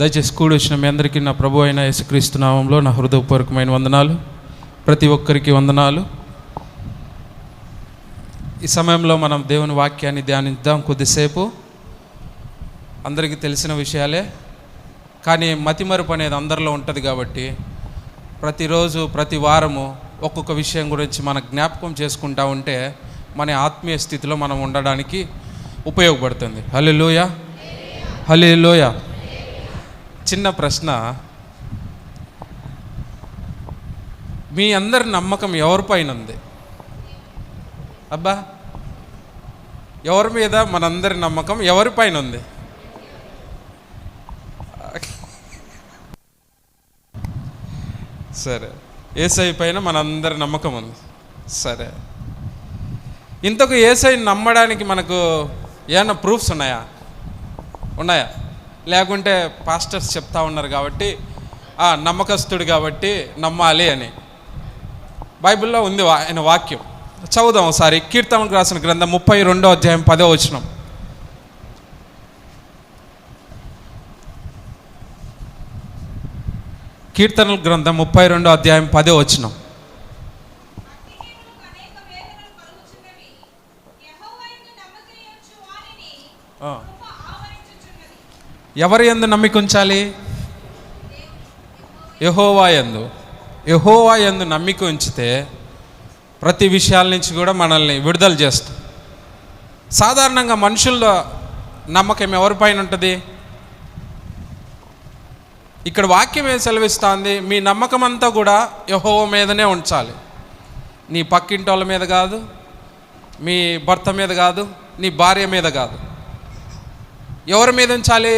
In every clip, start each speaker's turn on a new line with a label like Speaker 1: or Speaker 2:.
Speaker 1: దయచేసి కూడి వచ్చిన మీ అందరికీ నా ప్రభు అయిన యేసుక్రీస్తు నామంలో నా హృదయపూర్వకమైన వందనాలు. ప్రతి ఒక్కరికి వందనాలు. ఈ సమయంలో మనం దేవుని వాక్యాన్ని ధ్యానిద్దాం కొద్దిసేపు. అందరికీ తెలిసిన విషయాలే, కానీ మతిమరుపు అనేది అందరిలో ఉంటుంది కాబట్టి ప్రతిరోజు ప్రతి వారము ఒక్కొక్క విషయం గురించి మన జ్ఞాపకం చేసుకుంటూ ఉంటే మన ఆత్మీయ స్థితిలో మనం ఉండడానికి ఉపయోగపడుతుంది. హల్లెలూయా, హల్లెలూయా. చిన్న ప్రశ్న, మీ అందరి నమ్మకం ఎవరిపైన ఉంది? అబ్బా, ఎవరి మీద మనందరి నమ్మకం ఎవరిపైన ఉంది? సరే, యేసయ్య పైన మనందరి నమ్మకం ఉంది. సరే, ఇంతకు యేసయ్యని నమ్మడానికి మనకు ఏమైనా ప్రూఫ్స్ ఉన్నాయా? లేకుంటే పాస్టర్స్ చెప్తా ఉన్నారు కాబట్టి నమ్మకస్తుడు కాబట్టి నమ్మాలి అని బైబిల్లో ఉంది ఆయన వాక్యం. చదువుదాం ఒకసారి. కీర్తనలకు రాసిన గ్రంథం 32వ అధ్యాయం 10వ వచనం. కీర్తనల గ్రంథం 32వ అధ్యాయం 10వ వచనం. ఎవరి యందు నమ్మిక ఉంచాలి? యెహోవా యందు నమ్మిక ఉంచితే ప్రతి విషయాల నుంచి కూడా మనల్ని విడుదల చేస్తాం. సాధారణంగా మనుషుల నమ్మకం ఎవరిపైన ఉంటుంది? ఇక్కడ వాక్యం ఏం సెలవిస్తుంది? మీ నమ్మకం అంతా కూడా యెహోవా మీదనే ఉంచాలి. నీ పక్కింటి వాళ్ళ మీద కాదు, మీ భర్త మీద కాదు, నీ భార్య మీద కాదు. ఎవరి మీద ఉంచాలి?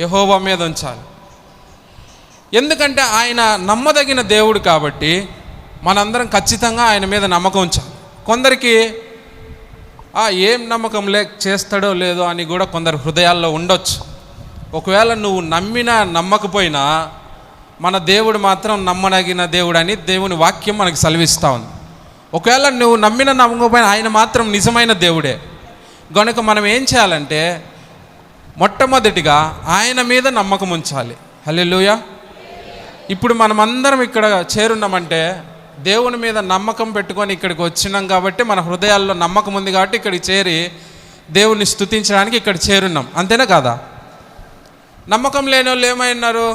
Speaker 1: యెహోవా మీద ఉంచాలి. ఎందుకంటే ఆయన నమ్మదగిన దేవుడు కాబట్టి మనందరం ఖచ్చితంగా ఆయన మీద నమ్మకం ఉంచాలి. కొందరికి ఏం నమ్మకం చేస్తాడో లేదో అని కూడా కొందరు హృదయాల్లో ఉండొచ్చు. ఒకవేళ నువ్వు నమ్మకపోయినా మన దేవుడు మాత్రం నమ్మదగిన దేవుడు అని దేవుని వాక్యం మనకు సెలవిస్తూ ఉంది. ఒకవేళ నువ్వు నమ్మకపోయినా ఆయన మాత్రం నిజమైన దేవుడే. కనుక మనం ఏం చేయాలంటే మొట్టమొదటిగా ఆయన మీద నమ్మకం ఉంచాలి. హల్లెలూయా. ఇప్పుడు మనమందరం ఇక్కడ చేరున్నామంటే దేవుని మీద నమ్మకం పెట్టుకొని ఇక్కడికి వచ్చినాం కాబట్టి మన హృదయాల్లో నమ్మకం ఉంది కాబట్టి ఇక్కడికి చేరి దేవుని స్తుతించడానికి ఇక్కడ చేరున్నాం. అంతేనా కాదా? నమ్మకం లేని వాళ్ళు ఏమైనారు?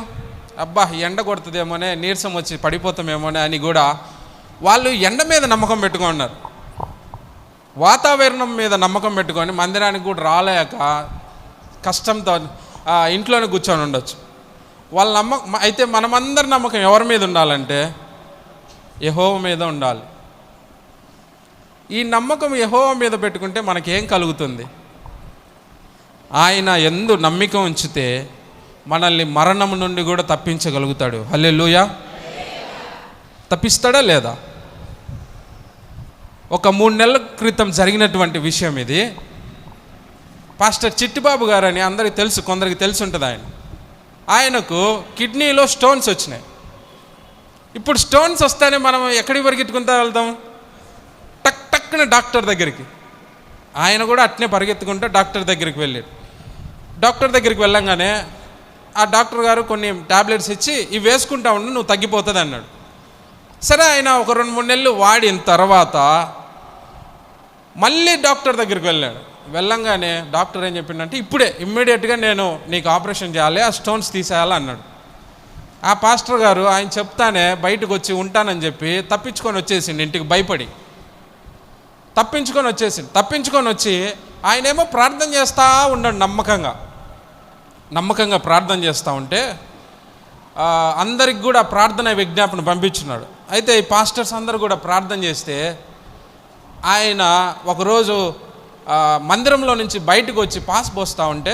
Speaker 1: అబ్బా, ఎండ కొడుతుందేమోనే, నీరసం వచ్చి పడిపోతామేమోనే అని కూడా వాళ్ళు ఎండ మీద నమ్మకం పెట్టుకున్నారు. వాతావరణం మీద నమ్మకం పెట్టుకొని మందిరానికి కూడా రాలేక కష్టంతో ఇంట్లోనే కూర్చొని ఉండొచ్చు. వాళ్ళ నమ్మకం అయితే మనమందరి నమ్మకం ఎవరి మీద ఉండాలంటే యెహోవా మీద ఉండాలి. ఈ నమ్మకం యెహోవా మీద పెట్టుకుంటే మనకేం కలుగుతుంది? ఆయన యందు నమ్మిక ఉంచితే మనల్ని మరణం నుండి కూడా తప్పించగలుగుతాడు. హల్లెలూయా. తప్పిస్తాడా లేదా? ఒక 3 నెలల క్రితం జరిగినటువంటి విషయం ఇది. పాస్టర్ చిట్టిబాబు గారు అని అందరికీ తెలుసు, కొందరికి తెలిసి ఉంటుంది. ఆయనకు కిడ్నీలో స్టోన్స్ వచ్చినాయి. ఇప్పుడు స్టోన్స్ వస్తేనే మనం ఎక్కడికి పరిగెత్తుకుంటూ వెళ్తాం? టక్కున డాక్టర్ దగ్గరికి. ఆయన కూడా అట్నే పరిగెత్తుకుంటూ డాక్టర్ దగ్గరికి వెళ్ళాడు. డాక్టర్ దగ్గరికి వెళ్ళంగానే ఆ డాక్టర్ గారు కొన్ని టాబ్లెట్స్ ఇచ్చి ఇవి వేసుకుంటా ఉండు, నువ్వు తగ్గిపోతుంది అన్నాడు. సరే, ఆయన ఒక 2-3 నెలలు వాడిన తర్వాత మళ్ళీ డాక్టర్ దగ్గరికి వెళ్ళాడు. వెళ్ళంగానే డాక్టర్ ఏం చెప్పిండంటే ఇప్పుడే ఇమ్మీడియట్గా నేను నీకు ఆపరేషన్ చేయాలి, ఆ స్టోన్స్ తీసేయాలి అన్నాడు. ఆ పాస్టర్ గారు ఆయన చెప్తానే బయటకు వచ్చి ఉంటానని చెప్పి తప్పించుకొని వచ్చేసిండు. ఇంటికి భయపడి తప్పించుకొని వచ్చి ఆయనేమో ప్రార్థన చేస్తూ ఉన్నాడు. నమ్మకంగా ప్రార్థన చేస్తూ ఉంటే అందరికి కూడా ప్రార్థన విజ్ఞాపన పంపించున్నాడు. అయితే ఈ పాస్టర్స్ అందరూ కూడా ప్రార్థన చేస్తే ఆయన ఒకరోజు మందిరంలో నుంచి బయటకు వచ్చి పాస్ పోస్తూ ఉంటే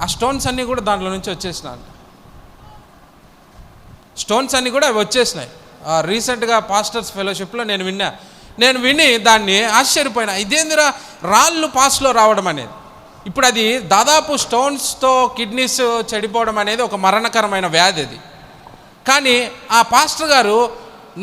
Speaker 1: ఆ స్టోన్స్ అన్నీ కూడా దాంట్లో నుంచి వచ్చేసినాయి. రీసెంట్గా పాస్టర్స్ ఫెలోషిప్లో నేను విని దాన్ని ఆశ్చర్యపోయినా. ఇదేందిరా రాళ్ళు పాస్లో రావడం అనేది. ఇప్పుడు అది దాదాపు స్టోన్స్తో కిడ్నీస్ చెడిపోవడం అనేది ఒక మరణకరమైన వ్యాధి అది. కానీ ఆ పాస్టర్ గారు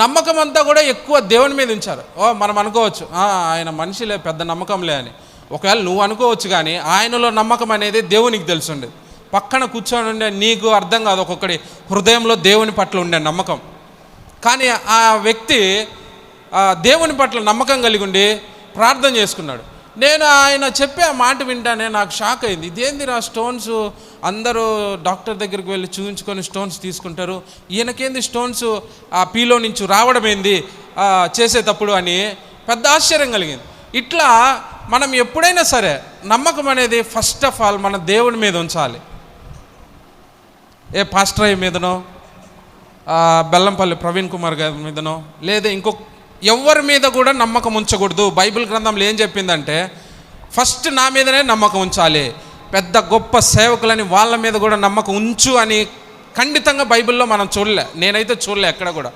Speaker 1: నమ్మకం అంతా కూడా ఎక్కువ దేవుని మీద ఉంచారు. మనం అనుకోవచ్చు ఆయన మనిషిలే, పెద్ద నమ్మకంలే అని. ఒకవేళ నువ్వు అనుకోవచ్చు, కానీ ఆయనలో నమ్మకం అనేది దేవునికి తెలుసుండేది. పక్కన కూర్చొని ఉండే నీకు అర్థం కాదు ఒక్కొక్కడి హృదయంలో దేవుని పట్ల ఉండే నమ్మకం. కానీ ఆ వ్యక్తి దేవుని పట్ల నమ్మకం కలిగి ఉండి ప్రార్థన చేసుకున్నాడు. నేను ఆయన చెప్పే ఆ మాట వింటానే నాకు షాక్ అయింది. ఇదేందిరా స్టోన్స్, అందరూ డాక్టర్ దగ్గరికి వెళ్ళి చూపించుకొని స్టోన్స్ తీసుకుంటారు, ఈయనకేంది స్టోన్స్ ఆ పీలో నుంచి రావడం ఏంది చేసేటప్పుడు అని పెద్ద ఆశ్చర్యం కలిగింది. ఇట్లా మనం ఎప్పుడైనా సరే నమ్మకం అనేది ఫస్ట్ ఆఫ్ ఆల్ మన దేవుని మీద ఉంచాలి. ఏ పాస్టర్ అయ్య మీదనో, బెల్లంపల్లి ప్రవీణ్ కుమార్ గారి మీదనో, లేదా ఎవరి మీద కూడా నమ్మకం ఉంచకూడదు. బైబిల్ గ్రంథంలో ఏం చెప్పిందంటే ఫస్ట్ నా మీదనే నమ్మకం ఉంచాలి, పెద్ద గొప్ప సేవకులని వాళ్ళ మీద కూడా నమ్మకం ఉంచు అని ఖండితంగా బైబిల్లో మనం చూడలే, నేనైతే చూడలే ఎక్కడ కూడా.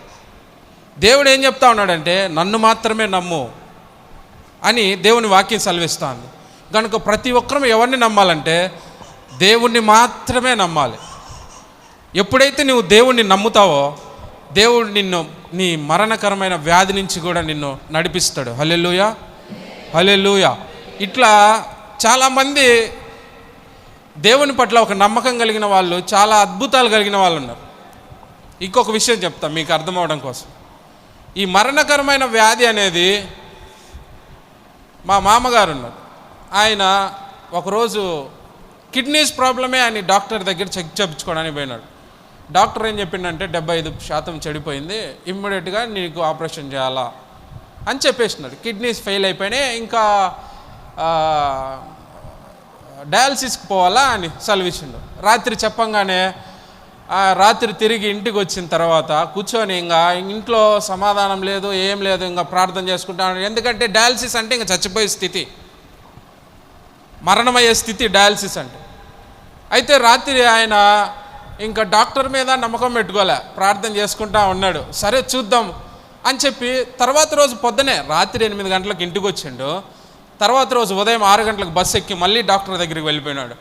Speaker 1: దేవుడు ఏం చెప్తా ఉన్నాడంటే నన్ను మాత్రమే నమ్ము అని దేవుని వాక్యం సెలవిస్తాను. కనుక ప్రతి ఒక్కరూ ఎవరిని నమ్మాలంటే దేవుణ్ణి మాత్రమే నమ్మాలి. ఎప్పుడైతే నువ్వు దేవుణ్ణి నమ్ముతావో దేవుడు నిన్ను నీ మరణకరమైన వ్యాధి నుంచి కూడా నిన్ను నడిపిస్తాడు. హల్లెలూయా, హల్లెలూయా. ఇట్లా చాలామంది దేవుని పట్ల ఒక నమ్మకం కలిగిన వాళ్ళు, చాలా అద్భుతాలు కలిగిన వాళ్ళు ఉన్నారు. ఇంకొక విషయం చెప్తాను మీకు అర్థం అవడం కోసం. ఈ మరణకరమైన వ్యాధి అనేది మా మామగారు ఉన్నారు. ఆయన ఒకరోజు కిడ్నీస్ ప్రాబ్లమే అని డాక్టర్ దగ్గర చెక్ చేయించుకోవడానికి పోయినాడు. డాక్టర్ ఏం చెప్పిండంటే 75% చెడిపోయింది, ఇమ్మీడియట్గా నీకు ఆపరేషన్ చేయాలా అని చెప్పేసినాడు. కిడ్నీస్ ఫెయిల్ అయిపోయినాయి, ఇంకా డయాలసిస్కి పోవాలా అని సెలవిచ్చిండు. రాత్రి చెప్పంగానే రాత్రి తిరిగి ఇంటికి వచ్చిన తర్వాత కూర్చొని ఇంకా ఇంట్లో సమాధానం లేదు, ఏం లేదు, ఇంకా ప్రార్థన చేసుకుంటాను. ఎందుకంటే డయాలసిస్ అంటే ఇంకా చచ్చిపోయే స్థితి, మరణమయ్యే స్థితి డయాలసిస్ అంటే. అయితే రాత్రి ఆయన ఇంకా డాక్టర్ మీద నమ్మకం పెట్టుకోలే, ప్రార్థన చేసుకుంటా ఉన్నాడు. సరే చూద్దాం అని చెప్పి తర్వాత రోజు పొద్దునే రాత్రి 8 గంటలకు ఇంటికి వచ్చిండు. తర్వాత రోజు ఉదయం 6 గంటలకు బస్సు ఎక్కి మళ్ళీ డాక్టర్ దగ్గరికి వెళ్ళిపోయినాడు.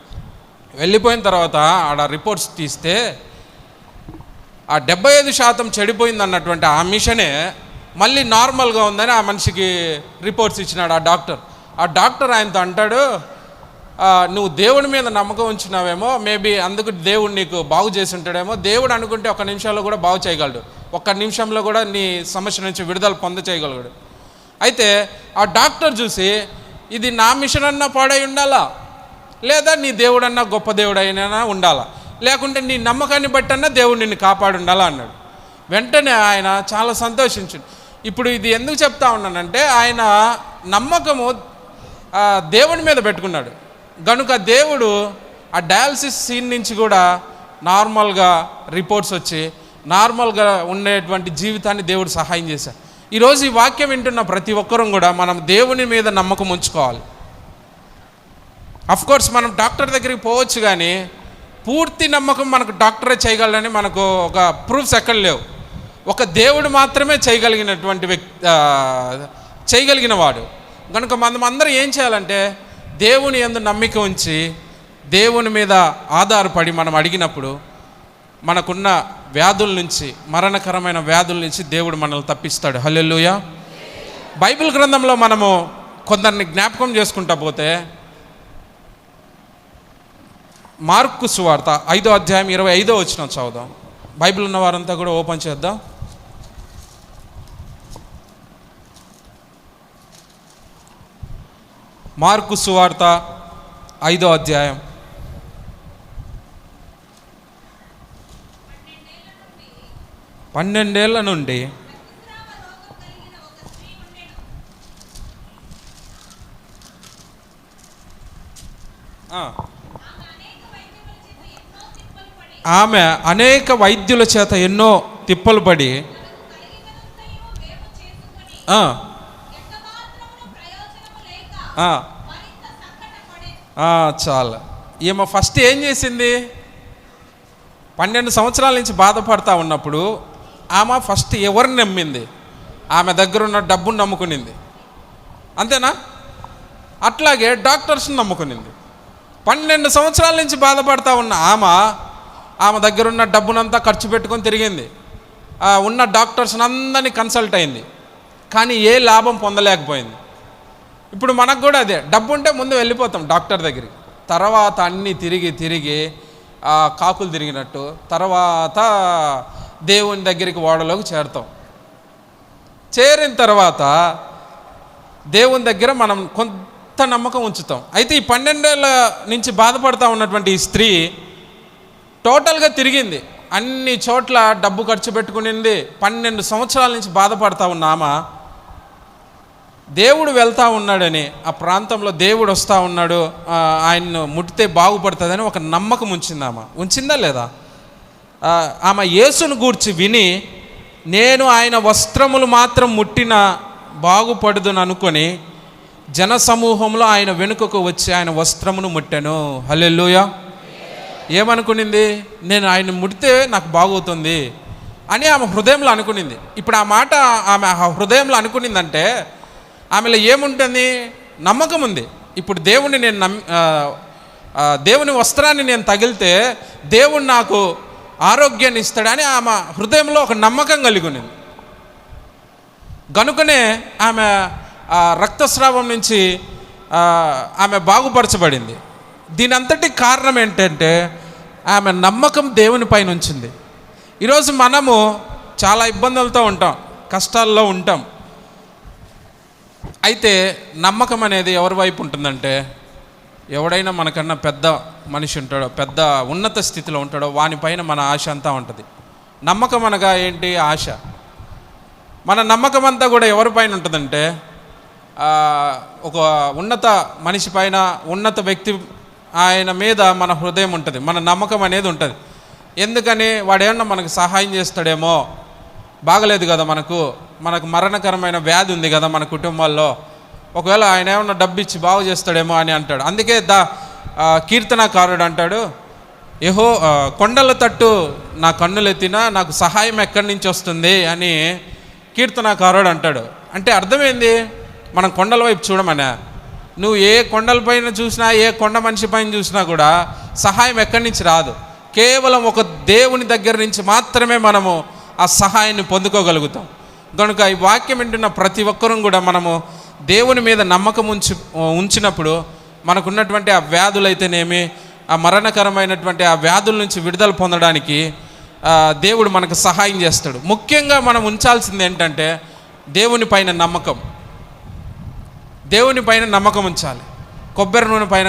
Speaker 1: వెళ్ళిపోయిన తర్వాత ఆడ రిపోర్ట్స్ తీస్తే ఆ 75% చెడిపోయింది అన్నటువంటి ఆ మిషనే మళ్ళీ నార్మల్గా ఉందని ఆ మనిషికి రిపోర్ట్స్ ఇచ్చినాడు ఆ డాక్టర్ ఆయనతో అంటాడు, నువ్వు దేవుడి మీద నమ్మకం ఉంచినావేమో, మేబీ అందుకు దేవుడు నీకు బాగు చేసి ఉంటాడేమో. దేవుడు అనుకుంటే 1 నిమిషంలో కూడా బాగు చేయగలడు, 1 నిమిషంలో కూడా నీ సమస్య నుంచి విడుదల చేయగలడు. అయితే ఆ డాక్టర్ చూసి ఇది నా మిషన్ అన్నా పాడై ఉండాలా, లేదా నీ దేవుడన్నా గొప్ప దేవుడు అయినా ఉండాలా, లేకుంటే నీ నమ్మకాన్ని బట్టన్నా దేవుడు నిన్ను కాపాడు ఉండాలా అన్నాడు. వెంటనే ఆయన చాలా సంతోషించింది. ఇప్పుడు ఇది ఎందుకు చెప్తా ఉన్నానంటే ఆయన నమ్మకము దేవుడి మీద పెట్టుకున్నాడు గనుక దేవుడు ఆ డయాలసిస్ సీన్ నుంచి కూడా నార్మల్గా రిపోర్ట్స్ వచ్చి నార్మల్గా ఉండేటువంటి జీవితాన్ని దేవుడు సహాయం చేశాడు. ఈరోజు ఈ వాక్యం వింటున్న ప్రతి ఒక్కరూ కూడా మనం దేవుని మీద నమ్మకం ఉంచుకోవాలి. అఫ్కోర్స్ మనం డాక్టర్ దగ్గరికి పోవచ్చు, కానీ పూర్తి నమ్మకం మనకు డాక్టరే చేయగలడని మనకు ఒక ప్రూఫ్స్ ఎక్కడ లేవు. ఒక దేవుడు మాత్రమే చేయగలిగిన వాడు. కనుక మనం అందరం ఏం చేయాలంటే దేవుని యందు నమ్మిక ఉంచి దేవుని మీద ఆధారపడి మనం అడిగినప్పుడు మనకున్న వ్యాధుల నుంచి, మరణకరమైన వ్యాధుల నుంచి దేవుడు మనల్ని తప్పిస్తాడు. హల్లెలూయా. బైబిల్ గ్రంథంలో మనము కొందరిని జ్ఞాపకం చేసుకుంటా పోతే మార్కు సువార్త 5వ అధ్యాయం 25వ వచనం చదువుదాం. బైబిల్ ఉన్న వారంతా కూడా ఓపెన్ చేద్దాం. మార్కు సువార్త 5వ అధ్యాయం 12 ఏళ్ల నుండి ఆమె అనేక వైద్యుల చేత ఎన్నో తిప్పలు పడి చాలా ఈమె ఫస్ట్ ఏం చేసింది, 12 సంవత్సరాల నుంచి బాధపడతా ఉన్నప్పుడు ఆమె ఫస్ట్ ఎవరిని నమ్మింది? ఆమె దగ్గర ఉన్న డబ్బును నమ్ముకునింది, అంతేనా? అట్లాగే డాక్టర్స్ని నమ్ముకునింది. 12 సంవత్సరాల నుంచి బాధపడతా ఉన్న ఆమె దగ్గర ఉన్న డబ్బునంతా ఖర్చు పెట్టుకొని తిరిగింది, ఉన్న డాక్టర్స్ని అందరినీ కన్సల్ట్ అయింది, కానీ ఏ లాభం పొందలేకపోయింది. ఇప్పుడు మనకు కూడా అదే, డబ్బు ఉంటే ముందు వెళ్ళిపోతాం డాక్టర్ దగ్గరికి, తర్వాత అన్నీ తిరిగి కాకులు తిరిగినట్టు తర్వాత దేవుని దగ్గరికి ఓడలోకి చేరుతాం. చేరిన తర్వాత దేవుని దగ్గర మనం కొంత నమ్మకం ఉంచుతాం. అయితే ఈ 12 ఏళ్ళ నుంచి బాధపడుతూ ఉన్నటువంటి ఈ స్త్రీ టోటల్గా తిరిగింది, అన్ని చోట్ల డబ్బు ఖర్చు పెట్టుకునింది. 12 సంవత్సరాల నుంచి బాధపడతా ఉన్నామా దేవుడు వెళ్తూ ఉన్నాడని, ఆ ప్రాంతంలో దేవుడు వస్తూ ఉన్నాడు, ఆయన్ను ముట్టితే బాగుపడుతుందని ఒక నమ్మకం ఉంచిందా లేదా? ఆమె యేసును గూర్చి విని నేను ఆయన వస్త్రములు మాత్రం ముట్టినా బాగుపడుదును అనుకొని జనసమూహంలో ఆయన వెనుకకు వచ్చి ఆయన వస్త్రమును ముట్టాను. హల్లెలూయా. ఏమనుకునింది? నేను ఆయన ముడితే నాకు బాగవుతుంది అని ఆమె హృదయంలో అనుకునింది. ఇప్పుడు ఆ మాట ఆమె హృదయంలో అనుకునిందంటే ఆమెలో ఏముంటుంది? నమ్మకం ఉంది. ఇప్పుడు దేవుని వస్త్రాన్ని నేను తగిలితే దేవుడు నాకు ఆరోగ్యాన్ని ఇస్తాడని ఆమె హృదయంలో ఒక నమ్మకం కలిగి ఉన్నది. గనుకనే ఆమె రక్తస్రావం నుంచి ఆమె బాగుపరచబడింది. దీని అంతటి కారణం ఏంటంటే ఆమె నమ్మకం దేవుని పైన ఉంచింది. ఈరోజు మనము చాలా ఇబ్బందులతో ఉంటాం, కష్టాల్లో ఉంటాం. అయితే నమ్మకం అనేది ఎవరి వైపు ఉంటుందంటే, ఎవడైనా మనకన్నా పెద్ద మనిషి ఉంటాడో, పెద్ద ఉన్నత స్థితిలో ఉంటాడో వానిపైన మన ఆశ అంతా ఉంటుంది. నమ్మకం అనగా ఏంటి? ఆశ. మన నమ్మకం అంతా కూడా ఎవరిపైన ఉంటుందంటే, ఒక ఉన్నత మనిషి పైన, ఉన్నత వ్యక్తి ఆయన మీద మన హృదయం ఉంటుంది, మన నమ్మకం అనేది ఉంటుంది. ఎందుకని? వాడేమన్నా మనకు సహాయం చేస్తాడేమో, బాగలేదు కదా మనకు మరణకరమైన వ్యాధి ఉంది కదా మన కుటుంబాల్లో, ఒకవేళ ఆయన ఏమన్నా డబ్బు ఇచ్చి బాగు చేస్తాడేమో అని అంటాడు. అందుకే కీర్తనకారుడు అంటాడు, కొండల తట్టు నా కన్నులెత్తినా నాకు సహాయం ఎక్కడి నుంచి వస్తుంది అని కీర్తనకారుడు అంటాడు. అంటే అర్థమైంది, మనం కొండల వైపు చూడమనే. నువ్వు ఏ కొండలపైన చూసినా, ఏ కొండ మనిషి పైన చూసినా కూడా సహాయం ఎక్కడి నుంచి రాదు. కేవలం ఒక దేవుని దగ్గర నుంచి మాత్రమే మనము ఆ సహాయాన్ని పొందుకోగలుగుతాం. కనుక ఈ వాక్యం వింటున్న ప్రతి ఒక్కరూ కూడా మనము దేవుని మీద నమ్మకం ఉంచినప్పుడు మనకున్నటువంటి ఆ వ్యాధులైతేనేమి, ఆ మరణకరమైనటువంటి ఆ వ్యాధుల నుంచి విడుదల పొందడానికి దేవుడు మనకు సహాయం చేస్తాడు. ముఖ్యంగా మనం ఉంచాల్సింది ఏంటంటే దేవుని పైన నమ్మకం. దేవుని పైన నమ్మకం ఉంచాలి. కొబ్బరి నూనె పైన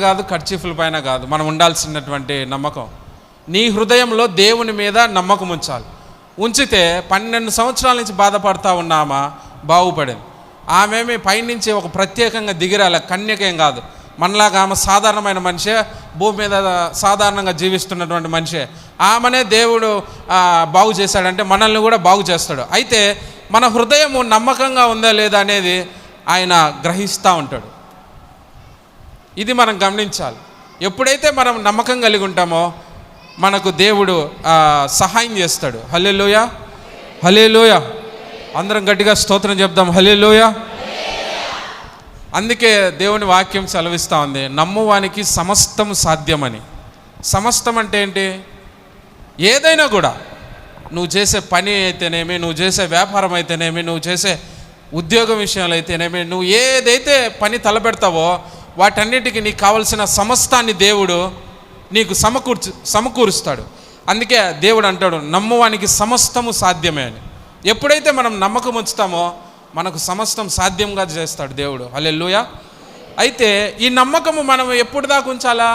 Speaker 1: కాదు, కర్చీఫ్ల పైన కాదు మనం ఉండాల్సినటువంటి నమ్మకం. నీ హృదయంలో దేవుని మీద నమ్మకం ఉంచితే 12 సంవత్సరాల నుంచి బాధపడతా ఉన్నామా బాగుపడింది. ఆమెమి పైనుంచి ఒక ప్రత్యేకంగా దిగిరాల కన్యకేం కాదు, మనలాగా ఆమె సాధారణమైన మనిషే, భూమి మీద సాధారణంగా జీవిస్తున్నటువంటి మనిషే. ఆమెనే దేవుడు బాగు చేశాడంటే మనల్ని కూడా బాగు చేస్తాడు. అయితే మన హృదయము నమ్మకంగా ఉందా లేదా అనేది ఆయన గ్రహిస్తూ ఉంటాడు. ఇది మనం గమనించాలి. ఎప్పుడైతే మనం నమ్మకం కలిగి ఉంటామో మనకు దేవుడు సహాయం చేస్తాడు. హల్లెలూయా, హల్లెలూయా. అందరం గట్టిగా స్తోత్రం చెప్దాం, హల్లెలూయా. అందుకే దేవుని వాక్యం సెలవిస్తూ ఉంది, నమ్మువానికి సమస్తం సాధ్యమని. సమస్తం అంటే ఏంటి? ఏదైనా కూడా, నువ్వు చేసే పని అయితేనేమి, నువ్వు చేసే వ్యాపారం అయితేనేమి, నువ్వు చేసే ఉద్యోగం విషయాలు అయితేనేమి, నువ్వు ఏదైతే పని తలపెడతావో వాటన్నిటికీ నీకు కావలసిన సమస్తాన్ని దేవుడు నీకు సమకూరుస్తాడు. అందుకే దేవుడు అంటాడు, నమ్మువానికి సమస్తము సాధ్యమే అని. ఎప్పుడైతే మనం నమ్మకం ఉంచుతామో మనకు సమస్తం సాధ్యంగా చేస్తాడు దేవుడు. హల్లెలూయా. అయితే ఈ నమ్మకము మనం ఎప్పుడు దాకా ఉంచాలా?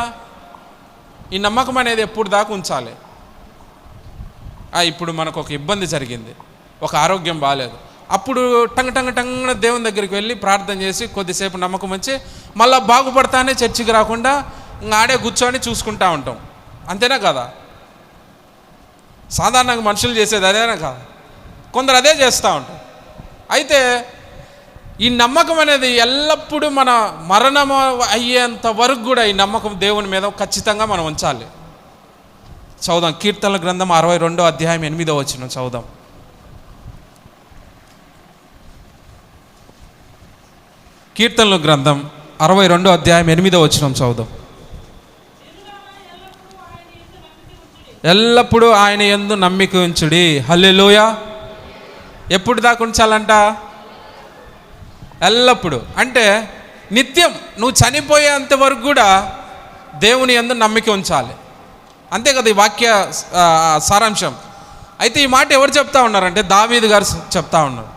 Speaker 1: ఈ నమ్మకం అనేది ఎప్పుడు దాకా ఉంచాలి? ఇప్పుడు మనకు ఒక ఇబ్బంది జరిగింది, ఒక ఆరోగ్యం బాగాలేదు, అప్పుడు టంగ దేవుని దగ్గరికి వెళ్ళి ప్రార్థన చేసి కొద్దిసేపు నమ్మకం ఉంచి మళ్ళీ బాగుపడతానే చర్చికి రాకుండా ఇంకా ఆడే కూర్చొని చూసుకుంటూ ఉంటాం. అంతేనా కదా? సాధారణంగా మనుషులు చేసేది అదేనా కాదు? కొందరు అదే చేస్తూ ఉంటారు. అయితే ఈ నమ్మకం అనేది ఎల్లప్పుడూ మన మరణం అయ్యేంత వరకు కూడా ఈ నమ్మకం దేవుని మీద ఖచ్చితంగా మనం ఉంచాలి. చదువుదాం, కీర్తనల గ్రంథం 62వ అధ్యాయం 8వ వచనం చదువుదాం. కీర్తనల గ్రంథం 62వ అధ్యాయం 8వ వచనం చదువుదాం. ఎల్లప్పుడూ ఆయన యందు నమ్మిక ఉంచుడి. హల్లెలూయా. ఎప్పుడు దాకా ఉంచాలంట? ఎల్లప్పుడు. అంటే నిత్యం, నువ్వు చనిపోయేంత వరకు కూడా దేవుని యందు నమ్మిక ఉంచాలి. అంతే కదా ఈ వాక్య సారాంశం. అయితే ఈ మాట ఎవరు చెప్తా ఉన్నారంటే దావీదు గారు చెప్తా ఉన్నారు.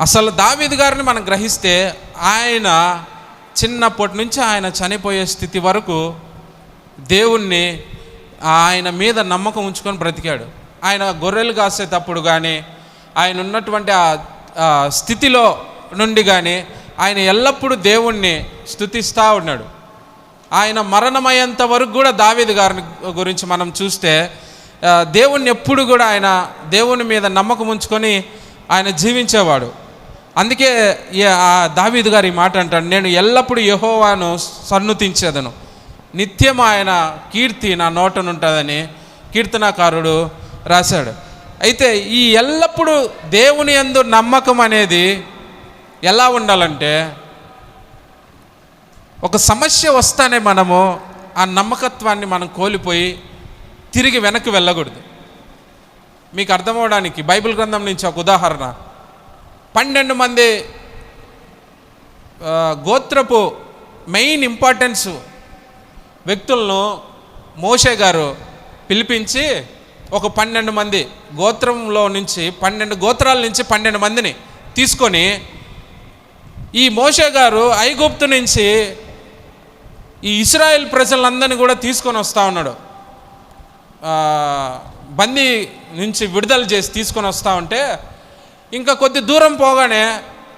Speaker 1: అసలు దావీదు గారిని మనం గ్రహిస్తే ఆయన చిన్నప్పటి నుంచి ఆయన చనిపోయే స్థితి వరకు దేవుణ్ణి ఆయన మీద నమ్మకం ఉంచుకొని బ్రతికాడు. ఆయన గొర్రెలు కాసేటప్పుడు కానీ ఆయన ఉన్నటువంటి ఆ స్థితిలో నుండి కానీ ఆయన ఎల్లప్పుడూ దేవుణ్ణి స్తుతిస్తూ ఉన్నాడు. ఆయన మరణమయ్యేంత వరకు కూడా దావీదు గారిని గురించి మనం చూస్తే దేవుణ్ణి ఎప్పుడు కూడా ఆయన దేవుని మీద నమ్మకం ఉంచుకొని ఆయన జీవించేవాడు. అందుకే దావీదు గారు ఈ మాట అంటాడు, నేను ఎల్లప్పుడూ యెహోవాను సన్నుతించేదను, నిత్యం ఆయన కీర్తి నా నోటనుంటుందని కీర్తనాకారుడు రాశాడు. అయితే ఈ ఎల్లప్పుడూ దేవుని యందు నమ్మకం అనేది ఎలా ఉండాలంటే, ఒక సమస్య వస్తానే మనము ఆ నమ్మకత్వాన్ని మనం కోల్పోయి తిరిగి వెనక్కి వెళ్ళకూడదు. మీకు అర్థమవడానికి బైబిల్ గ్రంథం నుంచి ఒక ఉదాహరణ. 12 మంది గోత్రపు మెయిన్ ఇంపార్టెన్స్ వ్యక్తులను మోషే గారు పిలిపించి ఒక 12 మంది గోత్రంలో నుంచి 12 గోత్రాల నుంచి 12 మందిని తీసుకొని ఈ మోషే గారు ఐగుప్తు నుంచి ఈ ఇశ్రాయేల్ ప్రజలందరినీ కూడా తీసుకొని వస్తూ ఉన్నాడు. బందీ నుంచి విడుదల చేసి తీసుకొని వస్తూ ఉంటే ఇంకా కొద్ది దూరం పోగానే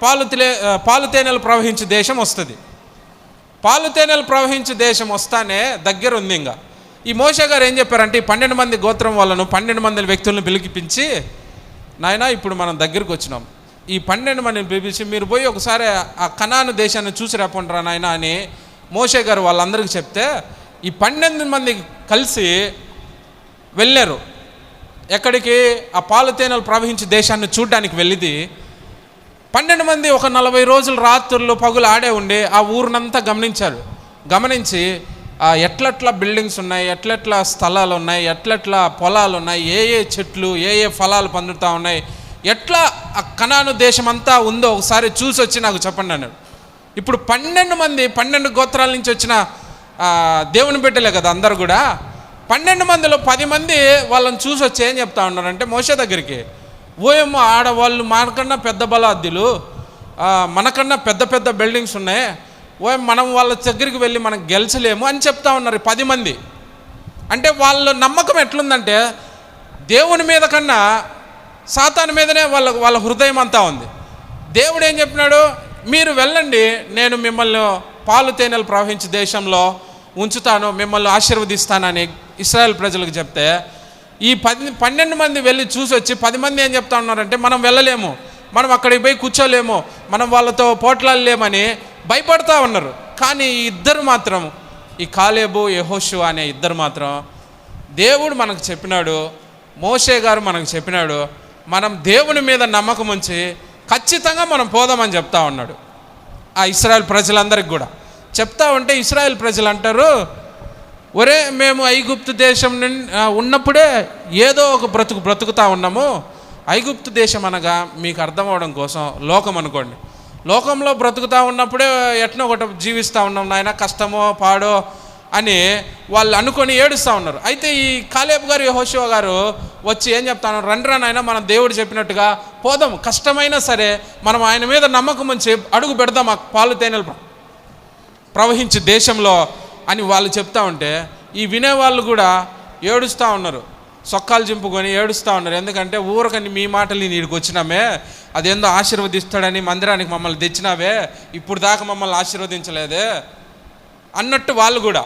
Speaker 1: పాలు తేనెలు ప్రవహించే దేశం వస్తుంది. పాలు తేనెలు ప్రవహించే దేశం వస్తానే దగ్గర ఉంది. ఇంకా ఈ మోషే గారు ఏం చెప్పారంటే ఈ 12 మంది గోత్రం వాళ్ళను 12 మంది వ్యక్తులను పిలిపించి, నాయనా ఇప్పుడు మనం దగ్గరికి వచ్చినాం, ఈ 12 మందిని పిలిపించి మీరు పోయి ఒకసారి ఆ కనాను దేశాన్ని చూసి రాపండిరా నాయనా అని మోషే గారు వాళ్ళందరికీ చెప్తే ఈ 12 మంది కలిసి వెళ్ళారు. ఎక్కడికి? ఆ పాలు తేనెలు ప్రవహించే దేశాన్ని చూడడానికి వెళ్ళింది 12 మంది. ఒక 40 రోజులు రాత్రులు పగులు ఆడే ఉండి ఆ ఊరినంతా గమనించారు. గమనించి ఎట్లట్లా బిల్డింగ్స్ ఉన్నాయి, ఎట్లట్లా స్థలాలు ఉన్నాయి, ఎట్లట్లా పొలాలు ఉన్నాయి, ఏ చెట్లు ఏ ఫలాలు పండుతూ ఉన్నాయి, ఎట్లా ఆ కనాను దేశం అంతా ఉందో ఒకసారి చూసి వచ్చి నాకు చెప్పండి అన్నాడు. ఇప్పుడు 12 మంది 12 గోత్రాల నుంచి వచ్చిన దేవుని బిడ్డలే కదా అందరు కూడా. 12 మందిలో 10 మంది వాళ్ళని చూసి వచ్చి ఏం చెప్తా ఉన్నారంటే మోషే దగ్గరికి, ఓయమ్మ ఆడవాళ్ళు మనకన్నా పెద్ద బలాద్దులు, మనకన్నా పెద్ద పెద్ద బిల్డింగ్స్ ఉన్నాయి, మనం వాళ్ళ దగ్గరికి వెళ్ళి మనం గెలిచలేము అని చెప్తా ఉన్నారు 10 మంది. అంటే వాళ్ళ నమ్మకం ఎట్లుందంటే దేవుని మీద కన్నా సాతాను మీదనే వాళ్ళ హృదయం అంతా ఉంది. దేవుడు ఏం చెప్పినాడు, మీరు వెళ్ళండి, నేను మిమ్మల్ని పాలు తేనెలు ప్రవహించే దేశంలో ఉంచుతాను, మిమ్మల్ని ఆశీర్వదిస్తానని ఇశ్రాయేల్ ప్రజలకు చెప్తే ఈ 12 మంది వెళ్ళి చూసి వచ్చి 10 మంది ఏం చెప్తా ఉన్నారంటే మనం వెళ్ళలేము, మనం అక్కడికి పోయి కూర్చోలేము, మనం వాళ్ళతో పోట్లాడలేమని భయపడతా ఉన్నారు. కానీ ఈ ఇద్దరు మాత్రం, ఈ కాలేబు యెహోషువ అనే ఇద్దరు మాత్రం దేవుడు మనకు చెప్పినాడు, మోషే గారు మనకు చెప్పినాడు, మనం దేవుని మీద నమ్మకం ఉంచి ఖచ్చితంగా మనం పోదామని చెప్తా ఉన్నాడు. ఆ ఇశ్రాయేల్ ప్రజలందరికీ కూడా చెప్తా ఉంటే ఇశ్రాయేల్ ప్రజలు అంటారు, ఒరే మేము ఐగుప్తు దేశం ఉన్నప్పుడే ఏదో ఒక బ్రతుకుతూ ఉన్నాము. ఐగుప్తు దేశం అనగా మీకు అర్థం అవడం కోసం లోకం అనుకోండి. లోకంలో బ్రతుకుతూ ఉన్నప్పుడే ఎట్నో ఒకటి జీవిస్తూ ఉన్నాం నాయన, కష్టమో పాడో అని వాళ్ళు అనుకొని ఏడుస్తూ ఉన్నారు. అయితే ఈ కాలేబు గారు యెహోషువ గారు వచ్చి ఏం చెప్తాను, రండ్రా నాయన మనం దేవుడు చెప్పినట్టుగా పోదాం, కష్టమైనా సరే మనం ఆయన మీద నమ్మకం ఉంచి అడుగు పెడదాం ఆ పాలు తేనెలు ప్రవహించే దేశంలో అని వాళ్ళు చెప్తా ఉంటే ఈ వినేవాళ్ళు కూడా ఏడుస్తూ ఉన్నారు, సొక్కాలు చింపుకొని ఏడుస్తూ ఉన్నారు. ఎందుకంటే ఊరకని మీ మాటలు నీడికి వచ్చినామే, అదేందో ఆశీర్వదిస్తాడని మందిరానికి మమ్మల్ని తెచ్చినావే, ఇప్పుడు దాకా మమ్మల్ని ఆశీర్వదించలేదే అన్నట్టు వాళ్ళు కూడా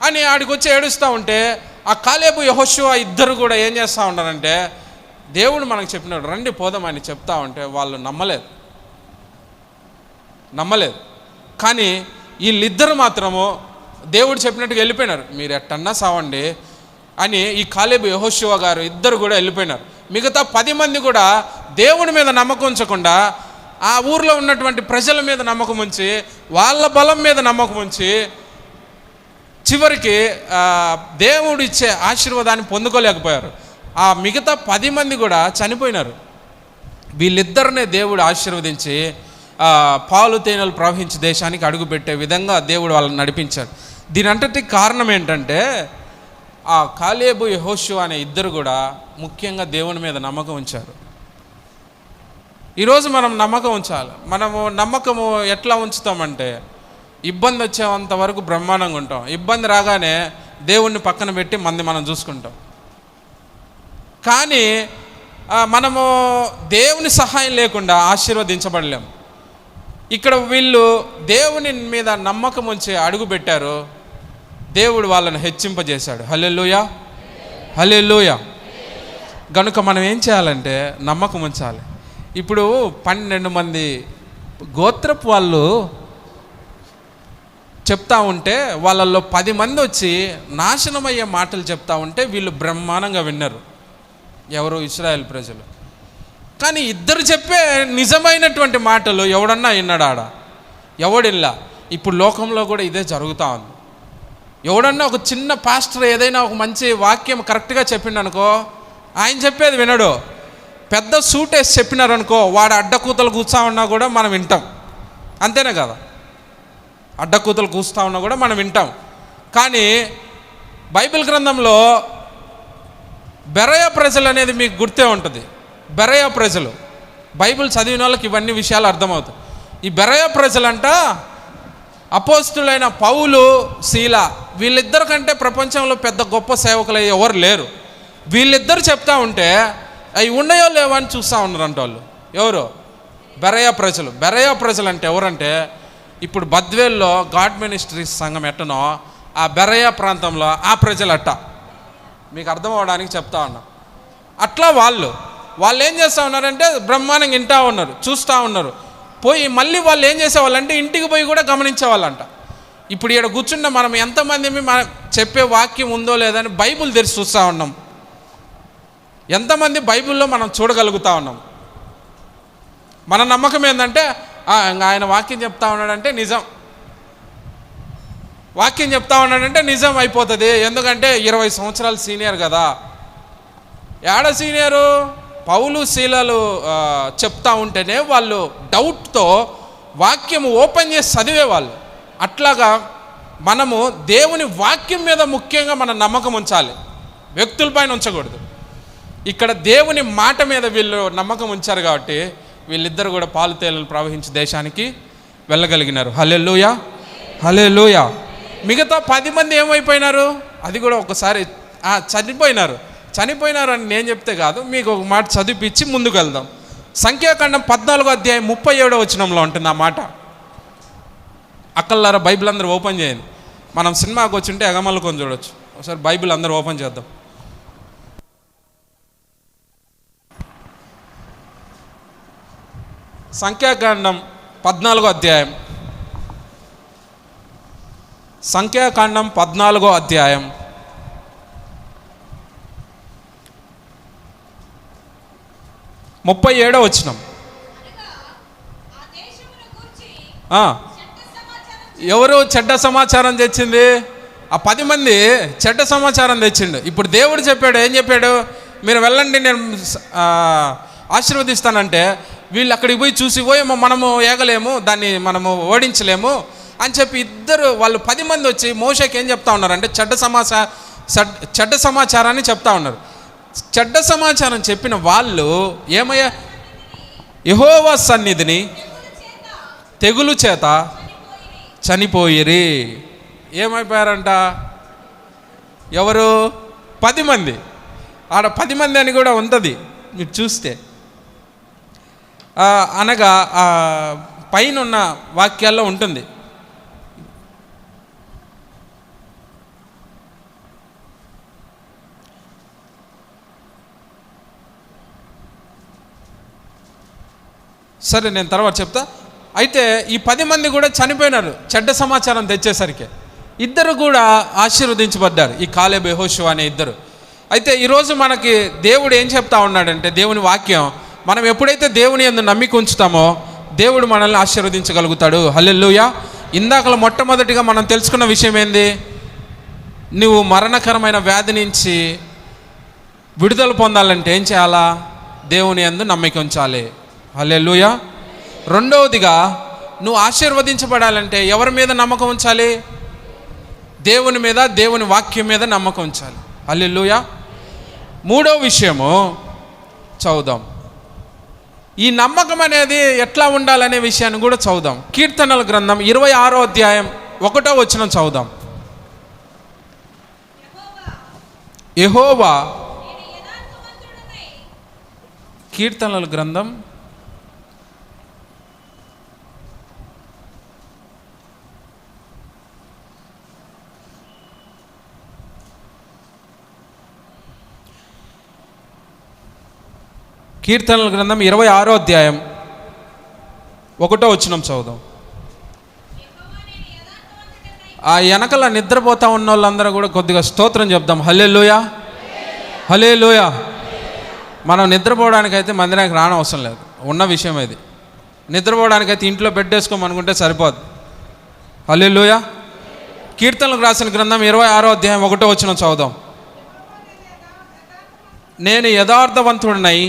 Speaker 1: అని ఆడికి వచ్చి ఏడుస్తూ ఉంటే ఆ కాలేబు యెహోషువ ఇద్దరు కూడా ఏం చేస్తూ ఉన్నారంటే దేవుడు మనకు చెప్పినాడు రండి పోదామని చెప్తా ఉంటే వాళ్ళు నమ్మలేదు. కానీ వీళ్ళిద్దరు మాత్రము దేవుడు చెప్పినట్టుగా వెళ్ళిపోయినారు. మీరు ఎట్టన్నా సావండి అని ఈ కాలేబు యెహోషువ గారు ఇద్దరు కూడా వెళ్ళిపోయినారు. మిగతా 10 మంది కూడా దేవుని మీద నమ్మకం ఉంచకుండా ఆ ఊర్లో ఉన్నటువంటి ప్రజల మీద నమ్మకం ఉంచి వాళ్ళ బలం మీద నమ్మకం ఉంచి చివరికి దేవుడు ఇచ్చే ఆశీర్వాదాన్ని పొందుకోలేకపోయారు. ఆ మిగతా 10 మంది కూడా చనిపోయినారు. వీళ్ళిద్దరినే దేవుడు ఆశీర్వదించి పాలు తేనెలు ప్రవహించే దేశానికి అడుగుపెట్టే విధంగా దేవుడు వాళ్ళని నడిపించాడు. దీని అంతటికి కారణం ఏంటంటే ఆ కాలేబు యెహోషువ అనే ఇద్దరు కూడా ముఖ్యంగా దేవుని మీద నమ్మకం ఉంచారు. ఈరోజు మనం నమ్మకం ఉంచాలి. మనము నమ్మకము ఎట్లా ఉంచుతామంటే ఇబ్బంది వచ్చేంత వరకు బ్రహ్మాండంగా ఉంటాం. ఇబ్బంది రాగానే దేవుణ్ణి పక్కన పెట్టి మనం చూసుకుంటాం. కానీ మనము దేవుని సహాయం లేకుండా ఆశీర్వదించబడలేము. ఇక్కడ వీళ్ళు దేవుని మీద నమ్మకం ఉంచి అడుగు పెట్టారు. దేవుడు వాళ్ళని హెచ్చింపజేశాడు. హల్లెలూయా, హల్లెలూయా. గనుక మనం ఏం చేయాలంటే నమ్మకం ఉంచాలి. ఇప్పుడు 12 మంది గోత్రపు వాళ్ళు చెప్తా ఉంటే వాళ్ళల్లో 10 మంది వచ్చి నాశనమయ్యే మాటలు చెప్తా ఉంటే వీళ్ళు బ్రహ్మాండంగా విన్నారు, ఎవరు? ఇశ్రాయేల్ ప్రజలు. కానీ ఇద్దరు చెప్పే నిజమైనటువంటి మాటలు ఎవడన్నా విన్నాడు? ఆడ ఎవడిల్లా. ఇప్పుడు లోకంలో కూడా ఇదే జరుగుతూ ఉంది. ఎవడన్నా ఒక చిన్న పాస్టర్ ఏదైనా ఒక మంచి వాక్యం కరెక్ట్గా చెప్పిండు అనుకో, ఆయన చెప్పేది వినడు. పెద్ద సూట్ వేసి చెప్పినారనుకో, వాడు అడ్డకూతలు కూర్చా ఉన్నా కూడా మనం వింటాం. అంతేనే కదా? అడ్డకూతలు కూస్తా ఉన్నా కూడా మనం వింటాం. కానీ బైబిల్ గ్రంథంలో బెరయ ప్రజలు అనేది మీకు గుర్తే ఉంటుంది. బెరయ ప్రజలు, బైబిల్ చదివిన వాళ్ళకి ఇవన్నీ విషయాలు అర్థమవుతాయి. ఈ బెరయ ప్రజలంట అపోస్తులైన పౌలు, శీల, వీళ్ళిద్దరి కంటే ప్రపంచంలో పెద్ద గొప్ప సేవకులు ఎవరు లేరు. వీళ్ళిద్దరు చెప్తా ఉంటే అవి ఉన్నాయో లేవో అని చూస్తూ ఉన్నారంట వాళ్ళు. ఎవరు? బెరయ ప్రజలు. బెరయ ప్రజలు అంటే ఎవరంటే ఇప్పుడు బద్వేల్లో గాడ్ మినిస్ట్రీస్ సంఘం ఎట్టనో ఆ బెరయ ప్రాంతంలో ఆ ప్రజలు అట్ట. మీకు అర్థం అవడానికి చెప్తా ఉన్నా. అట్లా వాళ్ళు ఏం చేస్తూ ఉన్నారంటే బ్రహ్మాండంగా వింటూ ఉన్నారు, చూస్తూ ఉన్నారు. పోయి మళ్ళీ వాళ్ళు ఏం చేసేవాళ్ళంటే ఇంటికి పోయి కూడా గమనించేవాళ్ళంట. ఇప్పుడు ఇక్కడ కూర్చున్న మనం ఎంతమంది మన చెప్పే వాక్యం ఉందో లేదని బైబిల్ తెరిచి చూస్తూ ఉన్నాం. ఎంతమంది బైబిల్లో మనం చూడగలుగుతూ ఉన్నాం. మన నమ్మకం ఏంటంటే ఆయన వాక్యం చెప్తా ఉన్నాడంటే నిజం, వాక్యం చెప్తా ఉన్నాడంటే నిజం అయిపోతుంది. ఎందుకంటే 20 సంవత్సరాలు సీనియర్ కదా. ఏడ సీనియరు? పౌలు, శీలలు చెప్తా ఉంటేనే వాళ్ళు డౌట్తో వాక్యం ఓపెన్ చేసి చదివేవాళ్ళు. అట్లాగా మనము దేవుని వాక్యం మీద ముఖ్యంగా మన నమ్మకం ఉంచాలి, వ్యక్తులపైన ఉంచకూడదు. ఇక్కడ దేవుని మాట మీద వీళ్ళు నమ్మకం ఉంచారు కాబట్టి వీళ్ళిద్దరు కూడా పాలు తేనెలు ప్రవహించి దేశానికి వెళ్ళగలిగినారు. హల్లెలూయా, హల్లెలూయా. మిగతా 10 మంది ఏమైపోయినారు? అది కూడా ఒకసారి చనిపోయినారు అని నేను చెప్తే కాదు, మీకు ఒక మాట చదివిపించి ముందుకు వెళ్దాం. సంఖ్యాకాండం 14వ అధ్యాయం 37వ వచనంలో ఉంటుంది ఆ మాట. అక్కల్లారా బైబిల్ అందరూ ఓపెన్ చేయండి. మనం సినిమాకి వచ్చి ఉంటే ఎగమల్లుకొని చూడొచ్చు. ఒకసారి బైబిల్ అందరూ ఓపెన్ చేద్దాం. సంఖ్యాకాండం 14వ అధ్యాయం, సంఖ్యాకాండం 14వ అధ్యాయం 37వ వచనం. ఎవరు చెడ్డ సమాచారం తెచ్చింది? ఆ 10 మంది చెడ్డ సమాచారం తెచ్చిండు. ఇప్పుడు దేవుడు చెప్పాడు, ఏం చెప్పాడు? మీరు వెళ్ళండి, నేను ఆశీర్వదిస్తానంటే వీళ్ళు అక్కడికి పోయి చూసి మనము ఏగలేము, దాన్ని మనము ఓడించలేము అని చెప్పి వాళ్ళు 10 మంది వచ్చి మోషేకి ఏం చెప్తా ఉన్నారంటే చెడ్డ సమాచారాన్ని చెప్తా ఉన్నారు. చెడ్డ సమాచారం చెప్పిన వాళ్ళు ఏమయ్యా? యెహోవా సన్నిధిని తెగులు చేత చనిపోయిరి. ఏమైపోయారంట? ఎవరు? 10 మంది. ఆడ 10 మంది అని కూడా ఉంటుంది మీరు చూస్తే. అనగా పైన ఉన్న వాక్యాల్లో ఉంటుంది. సరే, నేను తర్వాత చెప్తా. అయితే ఈ 10 మంది కూడా చనిపోయినారు చెడ్డ సమాచారం తెచ్చేసరికి. 2 కూడా ఆశీర్వదించబడ్డారు, ఈ కాలేబు, యెహోషువ అనే 2. అయితే ఈరోజు మనకి దేవుడు ఏం చెప్తా ఉన్నాడంటే, దేవుని వాక్యం, మనం ఎప్పుడైతే దేవుని యందు నమ్మిక ఉంచుతామో దేవుడు మనల్ని ఆశీర్వదించగలుగుతాడు. హల్లెలూయా. ఇందాకలో మొట్టమొదటిగా మనం తెలుసుకున్న విషయం ఏంది? నువ్వు మరణకరమైన వ్యాధి నుంచి విడుదల పొందాలంటే ఏం చేయాలా? దేవుని యందు నమ్మిక ఉంచాలి. హల్లెలూయా. రెండవదిగా నువ్వు ఆశీర్వదించబడాలంటే ఎవరి మీద నమ్మకం ఉంచాలి? దేవుని మీద, దేవుని వాక్యం మీద నమ్మకం ఉంచాలి. హల్లెలూయా. మూడో విషయము చదువుదాం. ఈ నమ్మకం అనేది ఎట్లా ఉండాలనే విషయాన్ని కూడా చదువుదాం. కీర్తనల గ్రంథం 26వ అధ్యాయం 1వ వచనం చదువుదాం. యెహోవా, కీర్తనల గ్రంథం 26వ అధ్యాయం 1వ వచనం చదువుదాం. ఆ వెనకల నిద్రపోతా ఉన్న వాళ్ళందరూ కూడా కొద్దిగా స్తోత్రం చెప్దాం. హల్లెలూయా, హల్లెలూయా. మనం నిద్రపోవడానికైతే మందిరానికి రానవసరం లేదు, ఉన్న విషయం ఇది. నిద్రపోవడానికైతే ఇంట్లో బెడ్ వేసుకోమనుకుంటే సరిపోదు. హల్లెలూయా. కీర్తనలకు రాసిన గ్రంథం 26వ అధ్యాయం 1వ వచనం చదువుదాం. నేను యథార్థవంతుడినై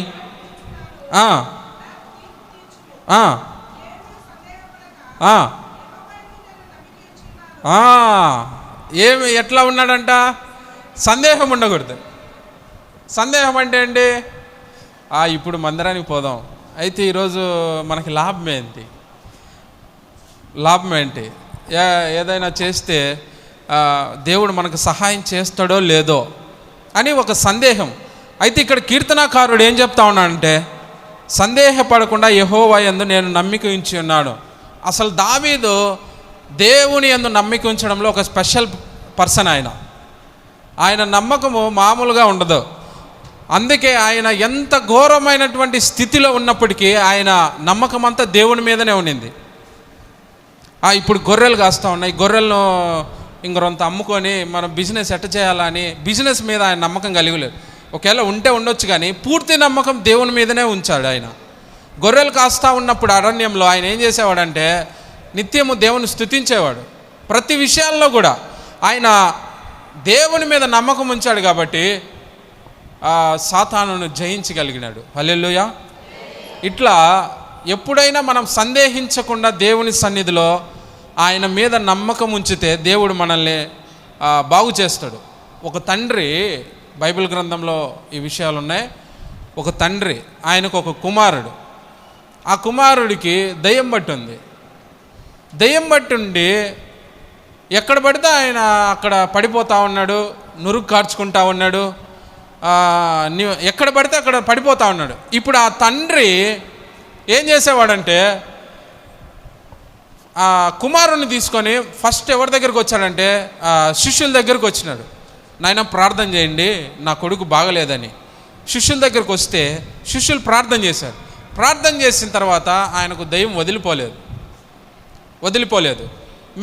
Speaker 1: ఏమి ఎట్లా ఉన్నాడంట? సందేహం ఉండకూడదు. సందేహం అంటే ఏంటి? ఇప్పుడు మందిరానికి పోదాం, అయితే ఈరోజు మనకి లాభం ఏంటి? లాభం ఏంటి? ఏదైనా చేస్తే దేవుడు మనకు సహాయం చేస్తాడో లేదో అని ఒక సందేహం. అయితే ఇక్కడ కీర్తనాకారుడు ఏం చెప్తా ఉన్నాడంటే, సందేహపడకుండా యెహోవా యందు నేను నమ్మిక ఉంచి ఉన్నాను. అసలు దావీదు దేవుని యందు నమ్మిక ఉంచడంలో ఒక స్పెషల్ పర్సన్. ఆయన నమ్మకము మామూలుగా ఉండదు. అందుకే ఆయన ఎంత ఘోరమైనటువంటి స్థితిలో ఉన్నప్పటికీ ఆయన నమ్మకం అంతా దేవుని మీదనే ఉండింది. ఇప్పుడు గొర్రెలు కాస్తూ ఉన్నాయి, గొర్రెలను ఇంకొంత అమ్ముకొని మనం బిజినెస్ ఎట్ట చేయాలని బిజినెస్ మీద ఆయన నమ్మకం కలిగలేదు. ఒకవేళ ఉంటే ఉండొచ్చు, కానీ పూర్తి నమ్మకం దేవుని మీదనే ఉంచాడు ఆయన. గొర్రెలు కాస్తూ ఉన్నప్పుడు అరణ్యంలో ఆయన ఏం చేసేవాడంటే నిత్యము దేవుని స్తుతించేవాడు. ప్రతి విషయాల్లో కూడా ఆయన దేవుని మీద నమ్మకం ఉంచాడు కాబట్టి సాతానును జయించగలిగినాడు. హల్లెలూయా. ఇట్లా ఎప్పుడైనా మనం సందేహించకుండా దేవుని సన్నిధిలో ఆయన మీద నమ్మకం ఉంచితే దేవుడు మనల్ని బాగు చేస్తాడు. ఒక తండ్రి, బైబిల్ గ్రంథంలో ఈ విషయాలు ఉన్నాయి. ఒక తండ్రి, ఆయనకు ఒక కుమారుడు. ఆ కుమారుడికి దయ్యం పట్టుంది. దయ్యం పట్టుండి ఎక్కడ పడితే ఆయన అక్కడ పడిపోతూ ఉన్నాడు, నురుగు కార్చుకుంటా ఉన్నాడు, ఎక్కడ పడితే అక్కడ పడిపోతూ ఉన్నాడు. ఇప్పుడు ఆ తండ్రి ఏం చేసేవాడంటే ఆ కుమారుని తీసుకొని ఫస్ట్ ఎవరి దగ్గరికి వచ్చాడంటే శిష్యుల దగ్గరికి వచ్చినాడు. నాయన ప్రార్థన చేయండి, నా కొడుకు బాగలేదని. శిష్యుల దగ్గరికి వస్తే శిష్యులు ప్రార్థన చేశారు. ప్రార్థన చేసిన తర్వాత ఆయనకు దయ్యం వదిలిపోలేదు.